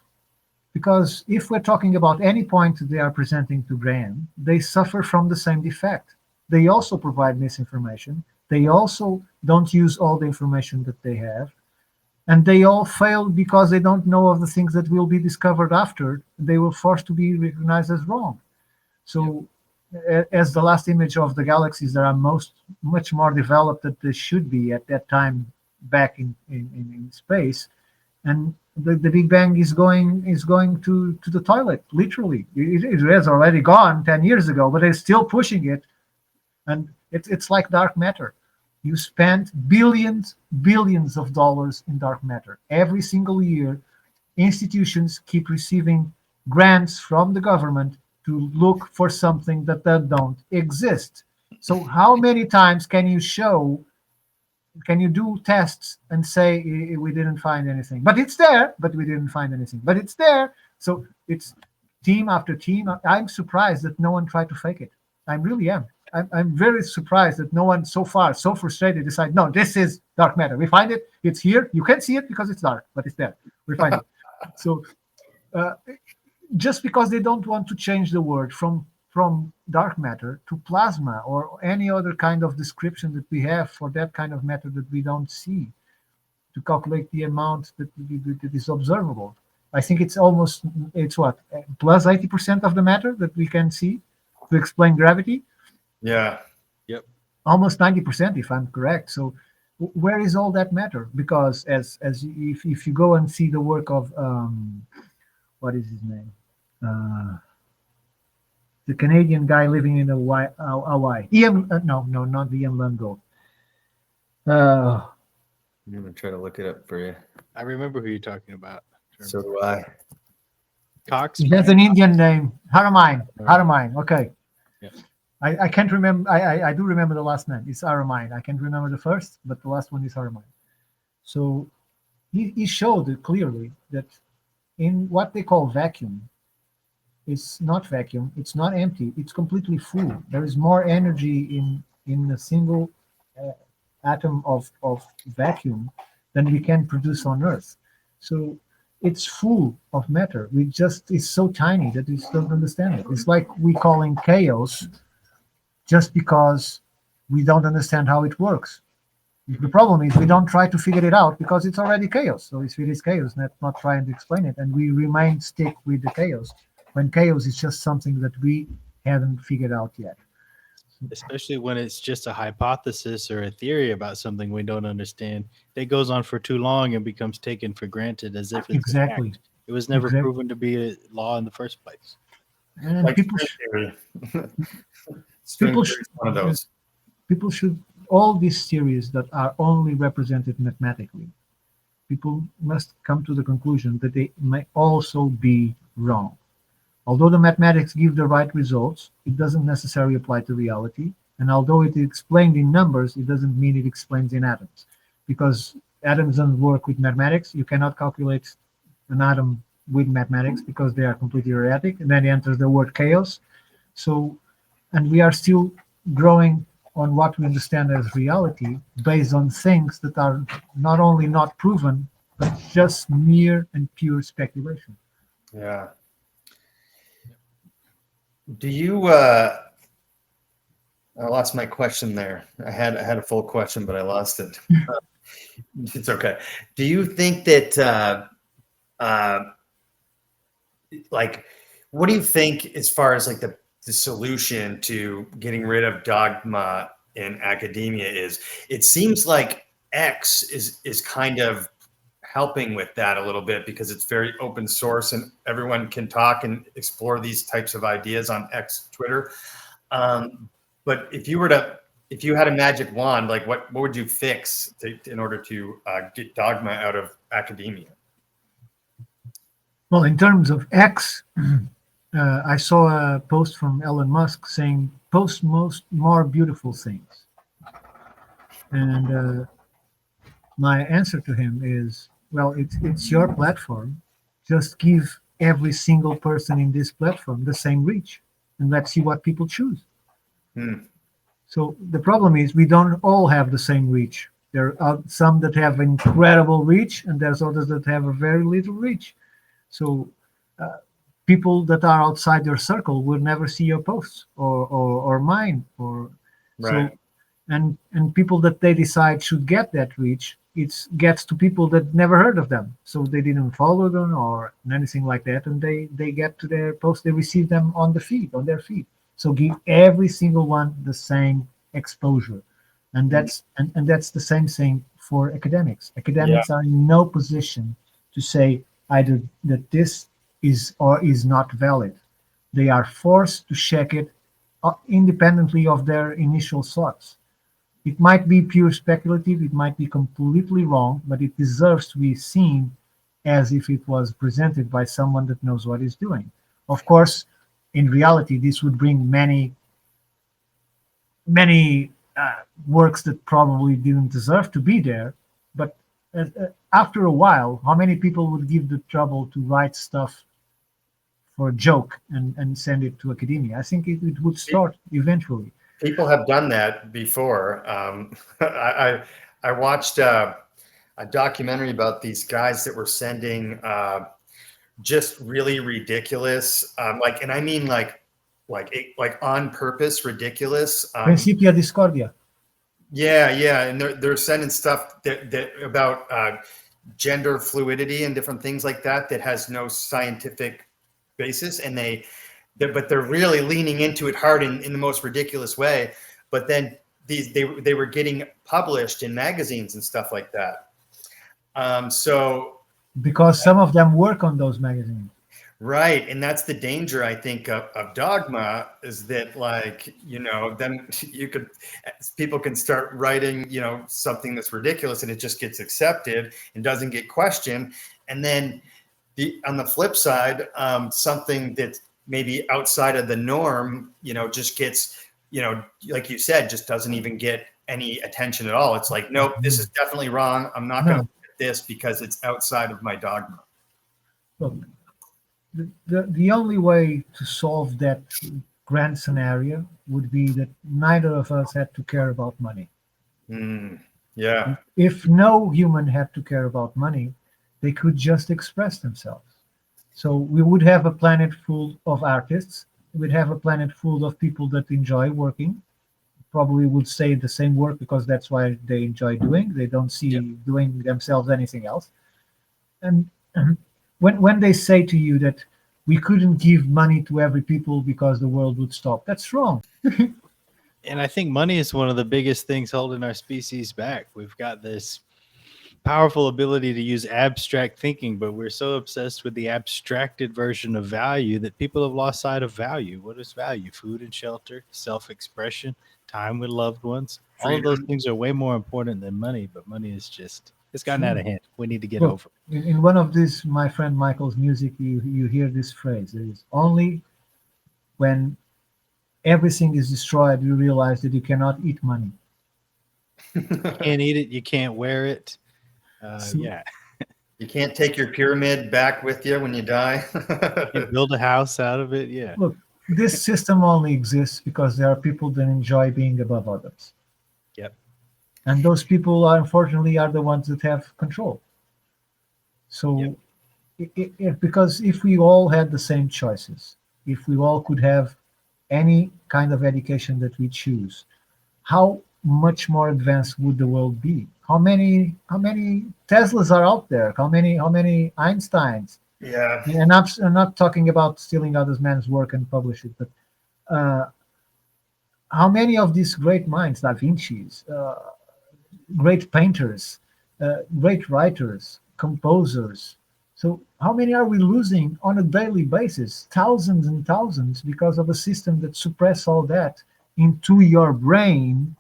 Because if we're talking about any point they are presenting to Graham, they suffer from the same defect. They also provide misinformation. They also don't use all the information that they have. And they all fail because they don't know of the things that will be discovered after. They were forced to be recognized as wrong. So as the last image of the galaxies that are much more developed than they should be at that time back in space, and the Big Bang is going to the toilet, literally. It has already gone 10 years ago, but they're still pushing it. And it's like dark matter. You spend billions of dollars in dark matter. Every single year, institutions keep receiving grants from the government to look for something that don't exist. So how many times can you do tests and say we didn't find anything, but it's there, but we didn't find anything, but it's there. So it's team after team. I'm surprised that no one tried to fake it. I really am. I'm very surprised that no one so far, so frustrated, decide, no, this is dark matter. We find it. It's here. You can't see it because it's dark, but it's there. We find it. So just because they don't want to change the word from dark matter to plasma or any other kind of description that we have for that kind of matter that we don't see, to calculate the amount that is observable. I think it's what, plus 80% of the matter that we can see to explain gravity. Yeah. Yep. Almost 90%, if I'm correct. So where is all that matter? Because if you go and see the work of what is his name, the Canadian guy living in Hawaii, no, not Ian Lungo. I'm gonna try to look it up for you. I remember who you're talking about. So do I. Cox. He has an Indian name. Haramine. Okay. Yeah. I can't remember. I do remember the last name. It's Haramine. I can't remember the first, but the last one is Haramine. So he showed it clearly that in what they call vacuum, it's not vacuum. It's not empty. It's completely full. There is more energy in a single atom of vacuum than we can produce on Earth. So it's full of matter. We just it's so tiny that we just don't understand it. It's like we calling chaos just because we don't understand how it works. The problem is we don't try to figure it out because it's already chaos. So if it is chaos, not trying to explain it, and we remain stick with the chaos when chaos is just something that we haven't figured out yet. Especially when it's just a hypothesis or a theory about something we don't understand. That goes on for too long and becomes taken for granted as if it's Exactly. a fact. It was never Exactly. proven to be a law in the first place. And Like people string theory. String people theory is one of those. people should all these theories that are only represented mathematically, people must come to the conclusion that they may also be wrong. Although the mathematics give the right results, it doesn't necessarily apply to reality. And although it is explained in numbers, it doesn't mean it explains in atoms. Because atoms don't work with mathematics. You cannot calculate an atom with mathematics because they are completely erratic. And then enters the word chaos. So, and we are still growing on what we understand as reality based on things that are not only not proven, but just mere and pure speculation. Yeah. Do you I lost my question there. I had a full question, but I lost it. It's okay. Do you think that like what do you think as far as like the solution to getting rid of dogma in academia is? It seems like X is kind of helping with that a little bit because it's very open source and everyone can talk and explore these types of ideas on X Twitter. But if you had a magic wand, like what would you fix in order to get dogma out of academia? Well, in terms of X, I saw a post from Elon Musk saying, post more beautiful things. And my answer to him is, well, it's your platform. Just give every single person in this platform the same reach, and let's see what people choose. So the problem is we don't all have the same reach. There are some that have incredible reach, and there's others that have a very little reach. So people that are outside your circle will never see your posts or mine. Right. So and people that they decide should get that reach, it gets to people that never heard of them, so they didn't follow them or anything like that, and they get to their post, they receive them on their feed. So give every single one the same exposure, and that's the same thing for academics. Academics are in no position to say either that this is or is not valid. They are forced to check it independently of their initial thoughts. It might be pure speculative, it might be completely wrong, but it deserves to be seen as if it was presented by someone that knows what he's doing. Of course, in reality, this would bring many works that probably didn't deserve to be there. But after a while, how many people would give the trouble to write stuff for a joke and send it to academia? I think it would start eventually. People have done that before. I watched a documentary about these guys that were sending just really ridiculous, and I mean like on purpose ridiculous. Principia Discordia. Yeah, and they're sending stuff that about gender fluidity and different things like that has no scientific basis, and but they're really leaning into it hard in the most ridiculous way. But then they were getting published in magazines and stuff like that. So because some of them work on those magazines. right, and that's the danger, I think, of dogma, is that, like, then people can start writing, something that's ridiculous, and it just gets accepted and doesn't get questioned. And then on the flip side, something that's maybe outside of the norm, just gets, like you said, just doesn't even get any attention at all. It's like, nope, this is definitely wrong. I'm not going to put this because it's outside of my dogma. Look, the only way to solve that grand scenario would be that neither of us had to care about money. Yeah. If no human had to care about money, they could just express themselves. So we would have a planet full of artists. We'd have a planet full of people that enjoy working. Probably would say the same work because that's why they enjoy doing. They don't see doing themselves anything else. And when they say to you that we couldn't give money to every people because the world would stop, that's wrong. And I think money is one of the biggest things holding our species back. We've got this powerful ability to use abstract thinking, but we're so obsessed with the abstracted version of value that people have lost sight of value. What is value? Food and shelter, self-expression, time with loved ones. All of those things are way more important than money, but money is just, it's gotten out of hand. We need to get over it. In one of these, my friend Michael's music, you hear this phrase. It is only when everything is destroyed, you realize that you cannot eat money. You can't eat it. You can't wear it. Yeah. You can't take your pyramid back with you when you die. You build a house out of it. Yeah. Look, this system only exists because there are people that enjoy being above others. Yep. And those people, unfortunately, are the ones that have control. So, because if we all had the same choices, if we all could have any kind of education that we choose, how much more advanced would the world be? How many Teslas are out there? How many Einsteins? Yeah. And I'm not talking about stealing other man's work and publish it, but how many of these great minds, Da Vinci's, great painters, great writers, composers? So how many are we losing on a daily basis? Thousands and thousands, because of a system that suppress all that into your brain,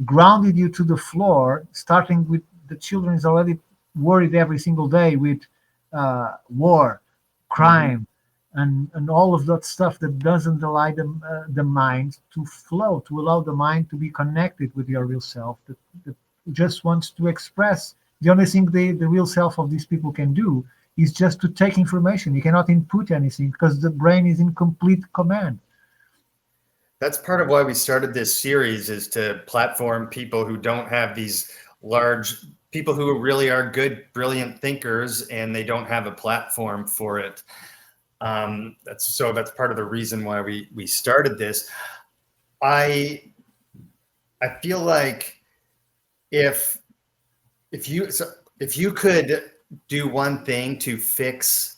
grounded you to the floor, starting with the children is already worried every single day with war, crime, and all of that stuff that doesn't allow the mind to flow, to allow the mind to be connected with your real self, that just wants to express. The only thing the real self of these people can do is just to take information. You cannot input anything because the brain is in complete command. That's part of why we started this series, is to platform people who don't have these large people who really are good, brilliant thinkers, and they don't have a platform for it. That's part of the reason why we started this. I feel like if you could do one thing to fix,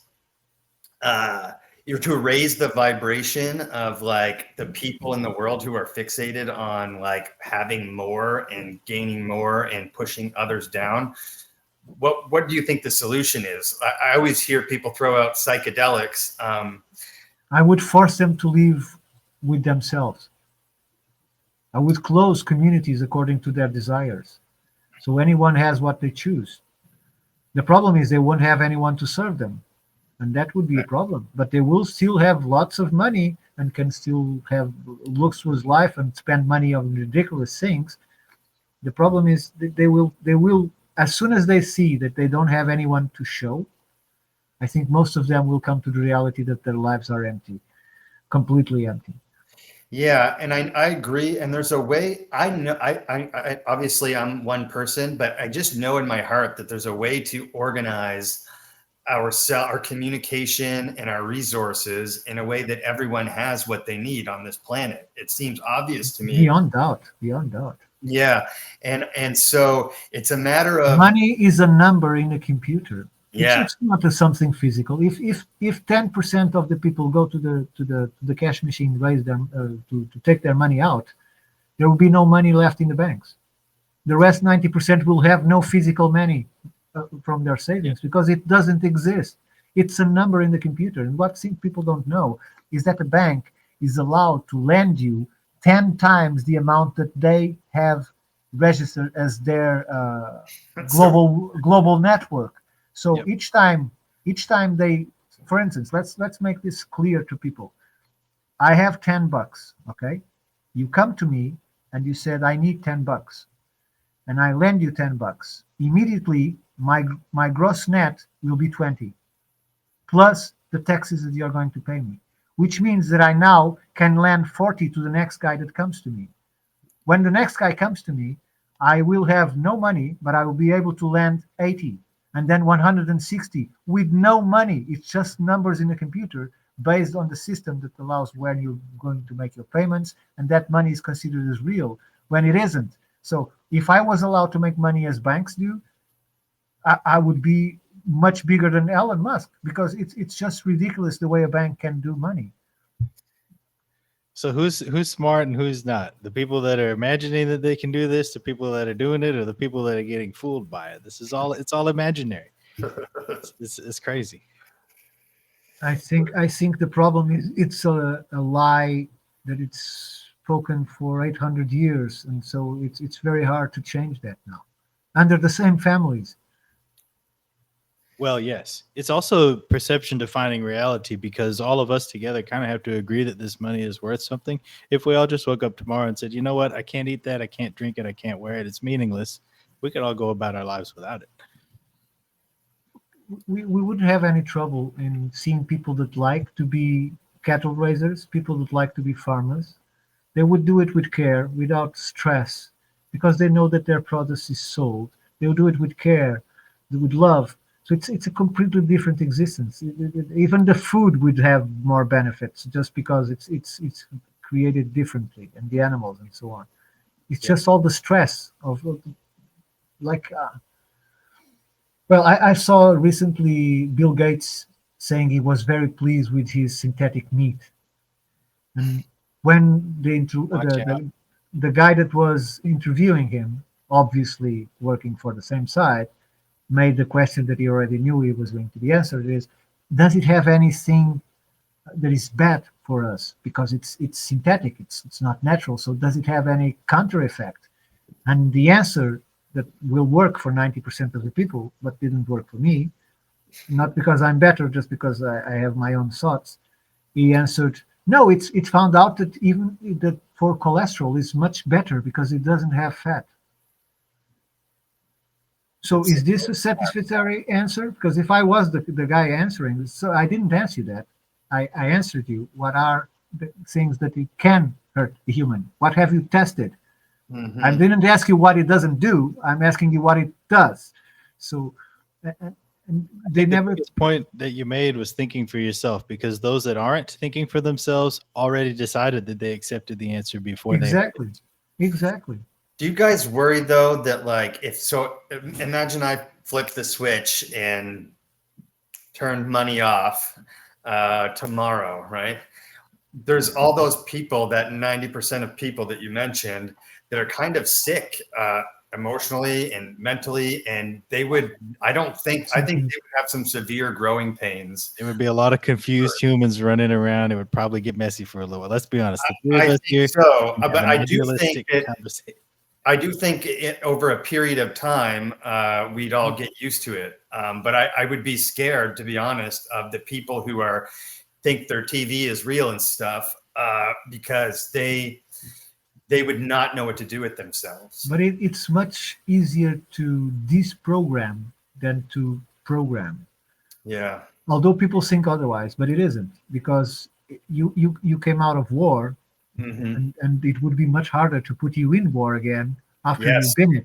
to raise the vibration of like the people in the world who are fixated on like having more and gaining more and pushing others down, what do you think the solution is? I always hear people throw out psychedelics. I would force them to live with themselves. I would close communities according to their desires. So anyone has what they choose. The problem is they won't have anyone to serve them. And that would be a problem. But they will still have lots of money and can still have luxurious life and spend money on ridiculous things. The problem is that they will, as soon as they see that they don't have anyone to show, I think most of them will come to the reality that their lives are empty, completely empty. Yeah, and I agree. And there's a way, I know, I obviously I'm one person, but I just know in my heart that there's a way to organize our communication and our resources in a way that everyone has what they need on this planet. It seems obvious to me. Beyond doubt. Yeah. And so it's a matter of money is a number in a computer. Yeah. It's not something physical. If 10% of the people go to the cash machine, raise them to take their money out, there will be no money left in the banks. The rest 90% will have no physical money from their savings because it doesn't exist. It's a number in the computer. And what people don't know is that the bank is allowed to lend you 10 times the amount that they have registered as their global network. So each time they, for instance, let's make this clear to people. I have $10, okay? You come to me and you said, I need $10, and I lend you $10. Immediately, my gross net will be 20, plus the taxes that you're going to pay me, which means that I now can lend 40 to the next guy that comes to me. When the next guy comes to me, I will have no money, but I will be able to lend 80 and then 160 with no money. It's just numbers in the computer based on the system that allows when you're going to make your payments, and that money is considered as real when it isn't. So if I was allowed to make money as banks do, I would be much bigger than Elon Musk, because it's just ridiculous the way a bank can do money. So who's smart and who's not? The people that are imagining that they can do this, the people that are doing it, or the people that are getting fooled by it? It's all imaginary. It's crazy. I think the problem is it's a lie that it's spoken for 800 years, and so it's very hard to change that now under the same families. Well, yes. It's also perception defining reality, because all of us together kind of have to agree that this money is worth something. If we all just woke up tomorrow and said, you know what, I can't eat that, I can't drink it, I can't wear it, it's meaningless, we could all go about our lives without it. We wouldn't have any trouble in seeing people that like to be cattle raisers, people that like to be farmers. They would do it with care, without stress, because they know that their produce is sold. They would do it with care, with love. So it's a completely different existence. Even the food would have more benefits just because it's created differently, and the animals and so on. It's just all the stress of like. Well, I saw recently Bill Gates saying he was very pleased with his synthetic meat, and when the guy that was interviewing him, obviously working for the same side, made the question that he already knew he was going to be answered is, does it have anything that is bad for us? Because it's synthetic, it's not natural. So does it have any counter effect? And the answer that will work for 90% of the people, but didn't work for me, not because I'm better, just because I have my own thoughts. He answered, no, it found out that even that for cholesterol is much better because it doesn't have fat. So is this a satisfactory answer? Because if I was the guy answering, so I didn't answer that. I answered you, what are the things that it can hurt the human? What have you tested? Mm-hmm. I didn't ask you what it doesn't do. I'm asking you what it does. So they never. The point that you made was thinking for yourself, because those that aren't thinking for themselves already decided that they accepted the answer before exactly. Do you guys worry though that, like, imagine I flipped the switch and turned money off tomorrow, right? There's all those people, that 90% of people that you mentioned, that are kind of sick emotionally and mentally, and I think they would have some severe growing pains. There would be a lot of confused humans running around. It would probably get messy for a little while. Let's be honest. I think so, but I do think over a period of time, we'd all get used to it. But I would be scared, to be honest, of the people who think their TV is real and stuff, because they would not know what to do with themselves. But it's much easier to disprogram than to program. Yeah. Although people think otherwise, but it isn't, because you came out of war, mm-hmm. and it would be much harder to put you in war again after you've been it.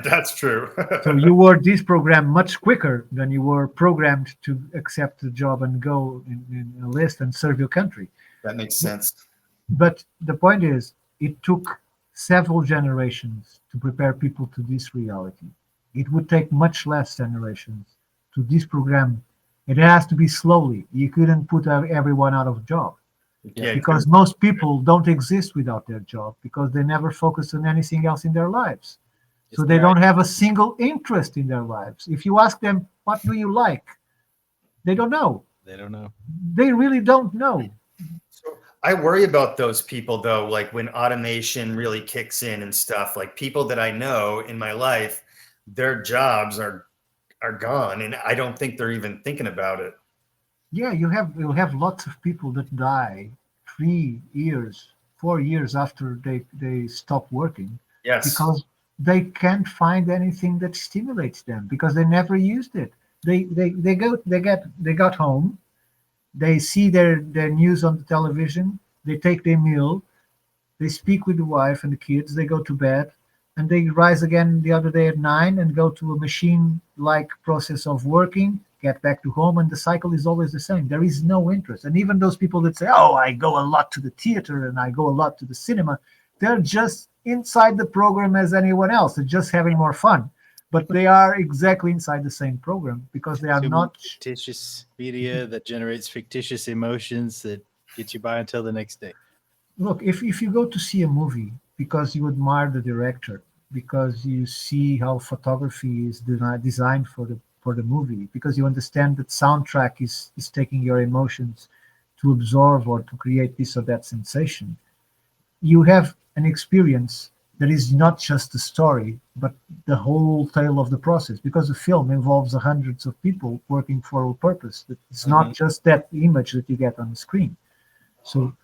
That's true. So you were disprogrammed much quicker than you were programmed to accept the job and go in a list and serve your country. That makes sense. But the point is, it took several generations to prepare people to this reality. It would take much less generations to disprogram. It has to be slowly. You couldn't put everyone out of a job. Yeah, because most people don't exist without their job because they never focus on anything else in their lives. So It's they their don't have a single interest in their lives. If you ask them, what do you like? They don't know. They don't know. They really don't know. So I worry about those people though, like when automation really kicks in and stuff, like people that I know in my life, their jobs are gone and I don't think they're even thinking about it. Yeah, you'll have lots of people that die 3 years, 4 years after they stop working Yes. because they can't find anything that stimulates them because they never used it. They got home, they see their news on the television, they take their meal, they speak with the wife and the kids, they go to bed, and they rise again the other day at 9 and go to a machine like process of working, get back to home, and the cycle is always the same. There is no interest. And even those people that say, oh, I go a lot to the theater and I go a lot to the cinema, they're just inside the program as anyone else. They're just having more fun. But they are exactly inside the same program because they are Consuming not. fictitious media that generates fictitious emotions that get you by until the next day. Look, if you go to see a movie because you admire the director, because you see how photography is designed for the movie, because you understand that soundtrack is taking your emotions to absorb or to create this or that sensation, you have an experience that is not just the story, but the whole tale of the process. Because a film involves hundreds of people working for a purpose. It's not just that image that you get on the screen. So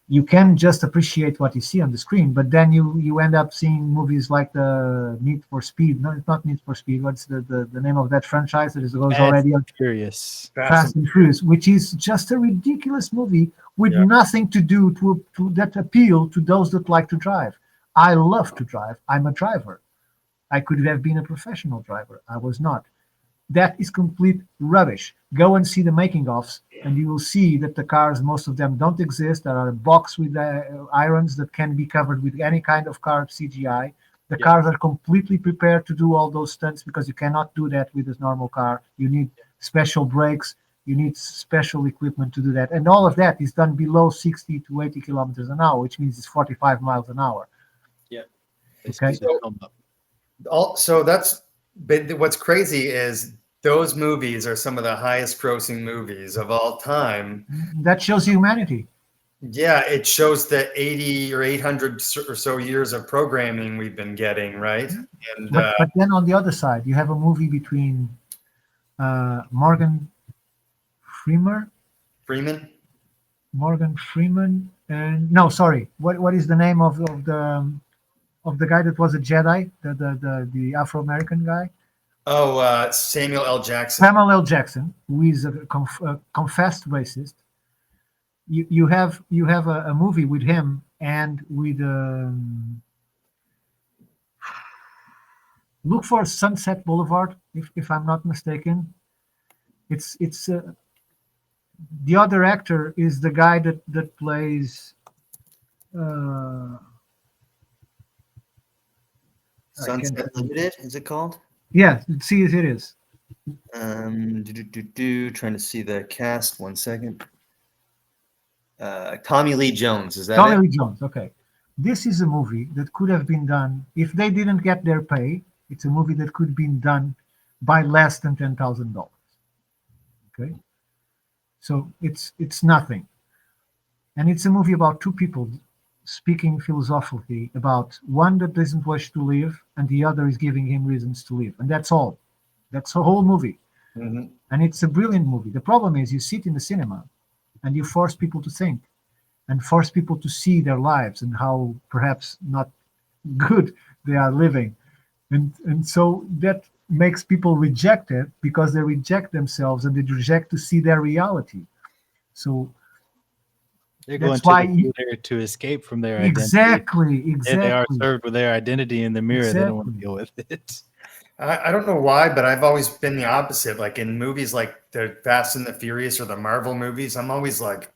you can just appreciate what you see on the screen, but then you end up seeing movies like the Need for Speed. No, it's not Need for Speed. What's the name of that franchise that goes Fast already on and Furious. Fast and Furious, which is just a ridiculous movie with Yeah. nothing to do to that appeal to those that like to drive. I love to drive. I'm a driver. I could have been a professional driver. I was not. That is complete rubbish. Go and see the making ofs, and you will see that the cars, most of them don't exist. There are a box with irons that can be covered with any kind of car CGI. The Yeah. cars are completely prepared to do all those stunts because you cannot do that with a normal car. You need special brakes. You need special equipment to do that. And all of that is done below 60 to 80 kilometers an hour, which means it's 45 miles an hour. Yeah. They Okay. speed the film up. So that's but what's crazy is those movies are some of the highest grossing movies of all time. That shows humanity. Yeah, it shows the 80 or 800 or so years of programming we've been getting, right? And But then on the other side, you have a movie between Morgan Freeman, Freeman, and no, sorry, what is the name of the guy that was a Jedi, the Afro American guy, Samuel L. Jackson. Samuel L. Jackson, who is a confessed racist. You have a movie with him and with look for Sunset Boulevard if I'm not mistaken. It's the other actor is the guy that plays. I Sunset can't- Limited, is it called? Yeah, see it is. Trying to see the cast. 1 second. Tommy Lee Jones, is that Tommy it? Lee Jones. Okay, this is a movie that could have been done if they didn't get their pay. It's a movie that could have been done by less than $10,000. Okay, so it's nothing, and it's a movie about two people speaking philosophically about one that doesn't wish to live and the other is giving him reasons to live, and that's all. That's the whole movie, Mhm. and it's a brilliant movie. The problem is you sit in the cinema and you force people to think and force people to see their lives and how perhaps not good they are living, and so that makes people reject it because they reject themselves and they reject to see their reality. So They're going that's to why the theater to escape from their identity. exactly And they are exactly served with their identity in the mirror. They don't want to Exactly. deal with it. I don't know why, but I've always been the opposite. Like in movies like the Fast and the Furious or the Marvel movies, I'm always like,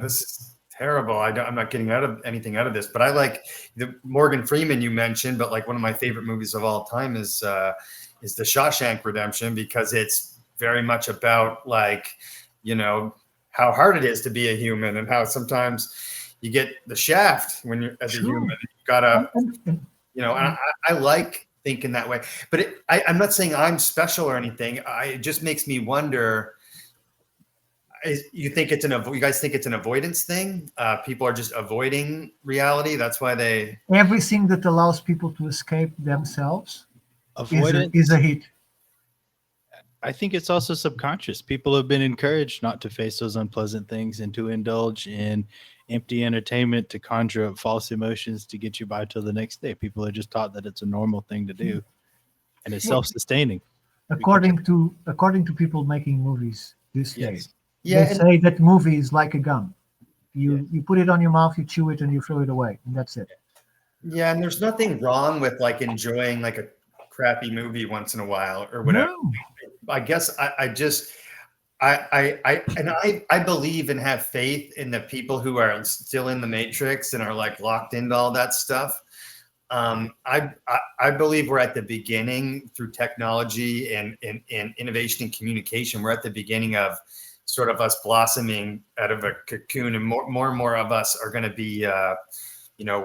this is terrible. I'm not getting anything out of this. But I like the Morgan Freeman you mentioned, but like one of my favorite movies of all time is The Shawshank Redemption because it's very much about like, you know, how hard it is to be a human, and how sometimes you get the shaft when you're as a human. You gotta, and I like thinking that way. But I'm not saying I'm special or anything. It just makes me wonder. You guys think it's an avoidance thing? People are just avoiding reality. That's why they. Everything that allows people to escape themselves Avoidance. is a hit. I think it's also subconscious. People have been encouraged not to face those unpleasant things and to indulge in empty entertainment to conjure up false emotions to get you by till the next day. People are just taught that it's a normal thing to do, and it's self-sustaining. According to people making movies these days, Yeah, they say that movie is like a gum. You put it on your mouth, you chew it, and you throw it away, and that's it. Yeah, and there's nothing wrong with like enjoying like a crappy movie once in a while or whatever. No. I guess I believe and have faith in the people who are still in the matrix and are like locked into all that stuff. I believe we're at the beginning through technology and innovation and communication. We're at the beginning of sort of us blossoming out of a cocoon, and more and more of us are going to be,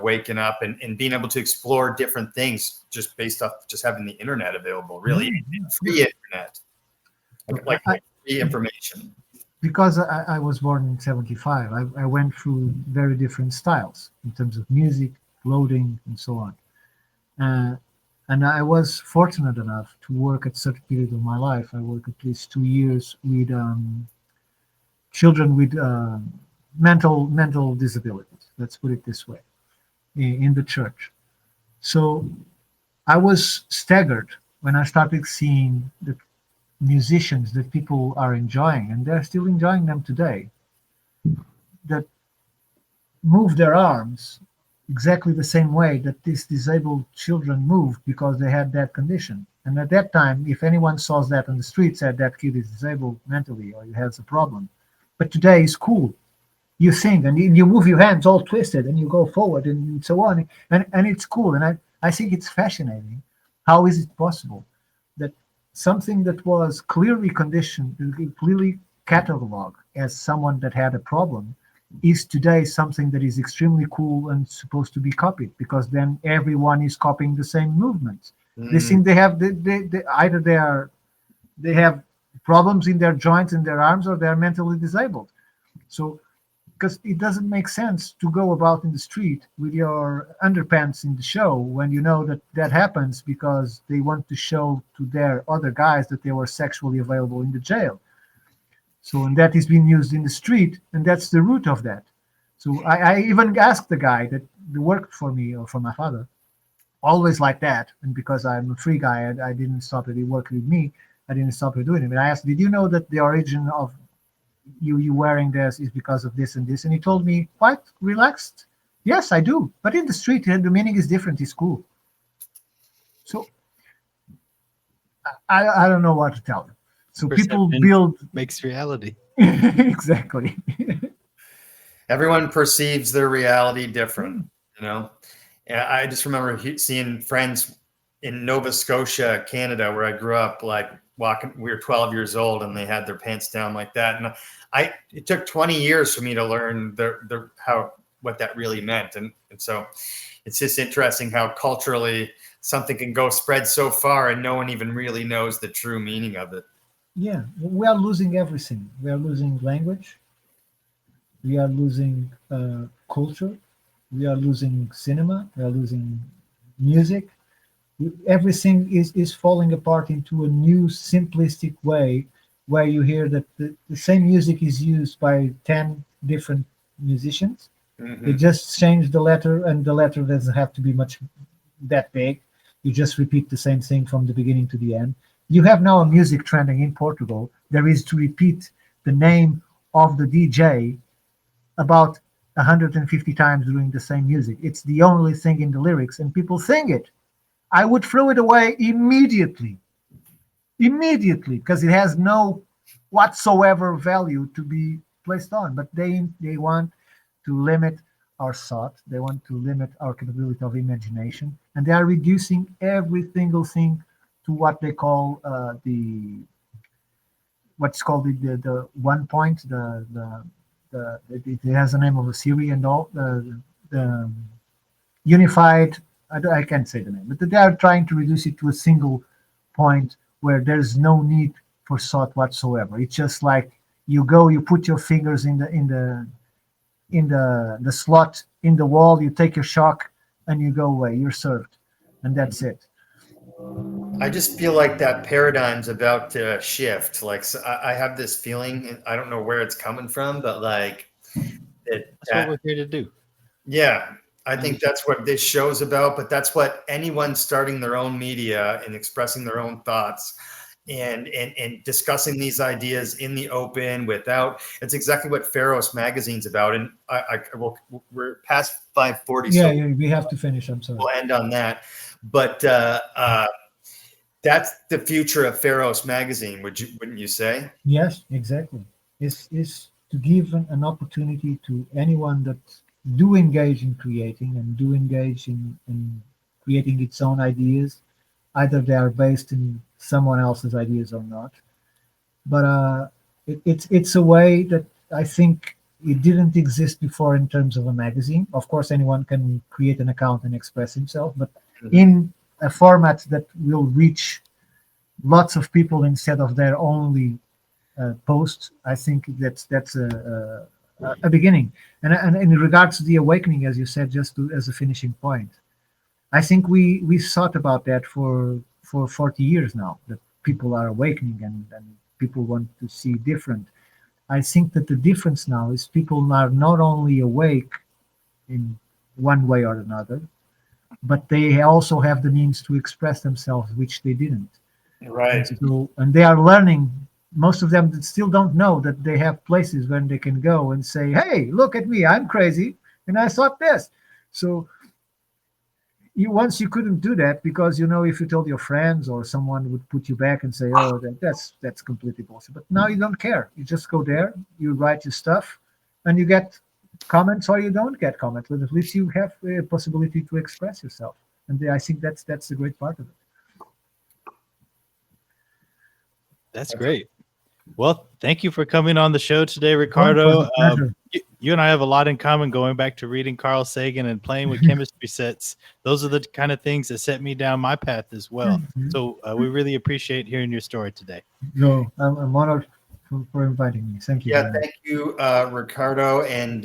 waking up and being able to explore different things just based off just having the internet available, really free internet, like free information. Because I was born in 75, I went through very different styles in terms of music, clothing, and so on. And I was fortunate enough to work at certain period of my life. I worked at least 2 years with children with mental disabilities. Let's put it this way, in the church. So I was staggered when I started seeing the musicians that people are enjoying, and they're still enjoying them today, that move their arms exactly the same way that these disabled children moved because they had that condition. And at that time, if anyone saw that on the street, said that kid is disabled mentally or he has a problem. But today it's cool. You sing and you move your hands all twisted and you go forward and so on. And it's cool. And I think it's fascinating. How is it possible that something that was clearly conditioned, clearly cataloged as someone that had a problem, is today something that is extremely cool and supposed to be copied, because then everyone is copying the same movements. They think they have either they have problems in their joints in their arms, or they are mentally disabled. So because it doesn't make sense to go about in the street with your underpants in the show when you know that happens because they want to show to their other guys that they were sexually available in the jail. So, and that is being used in the street, and that's the root of that. So I even asked the guy that worked for me or for my father, always like that. And because I'm a free guy, I didn't stop it. He worked with me. I didn't stop it doing it. And I asked, did you know that the origin of you wearing this is because of this and this? And he told me quite relaxed, yes, I do. But in the street, the meaning is different. It's cool. So I don't know what to tell you. So people build makes reality. Exactly. Everyone perceives their reality different, I just remember seeing friends in Nova Scotia, Canada, where I grew up, like walking. We were 12 years old, and they had their pants down like that. And it took 20 years for me to learn what that really meant. And so it's just interesting how culturally something can go spread so far, and no one even really knows the true meaning of it. Yeah, we are losing everything. We are losing language. We are losing culture. We are losing cinema. We are losing music. Everything is falling apart into a new simplistic way, where you hear that the same music is used by 10 different musicians. Mm-hmm. They just change the letter, and the letter doesn't have to be much that big. You just repeat the same thing from the beginning to the end. You have now a music trending in Portugal. There is to repeat the name of the DJ about 150 times during the same music. It's the only thing in the lyrics, and people sing it. I would throw it away immediately, because it has no whatsoever value to be placed on. But they want to limit our thought. They want to limit our capability of imagination, and they are reducing every single thing to what they call what's called the 1 point, it has the name of a series and all, the unified, I can't say the name, but they are trying to reduce it to a single point where there's no need for thought whatsoever. It's just like you put your fingers in the slot in the wall, you take your shock, and you go away. You're served, and that's it. I just feel like that paradigm's about to shift. Like, so I have this feeling, and I don't know where it's coming from, but like That's what we're here to do. yeah, I think that's what this show's about, but that's what anyone starting their own media and expressing their own thoughts and discussing these ideas in the open without, it's exactly what Pharos magazine's about. And we're past 5:40. Yeah, So we have to finish. I'm sorry. we'll end on that. But that's the future of Pharos magazine, wouldn't you say? Yes, exactly. Is to give an opportunity to anyone that do engage in creating and do engage in creating its own ideas, either they are based in someone else's ideas or not. But it's a way that I think it didn't exist before in terms of a magazine. Of course, anyone can create an account and express himself, but in a format that will reach lots of people instead of their only posts, I think that's a beginning. And in regards to the awakening, as you said, as a finishing point, I think we thought about that for 40 years now, that people are awakening and people want to see different. I think that the difference now is people are not only awake in one way or another, but they also have the means to express themselves, which they didn't. Right. And they are learning. Most of them still don't know that they have places where they can go and say, "Hey, look at me! I'm crazy, and I thought this." So once you couldn't do that because if you told your friends or someone would put you back and say, "Oh, that's completely bullshit." But now you don't care. You just go there, you write your stuff, and you get comments or you don't get comments. But at least you have a possibility to express yourself, and I think that's the great part of it. That's great. Well, thank you for coming on the show today, Ricardo. You and I have a lot in common, going back to reading Carl Sagan and playing with chemistry sets. Those are the kind of things that set me down my path as well. So we really appreciate hearing your story today. No, I'm honored for inviting me. Thank you. Yeah, thank you, Ricardo. And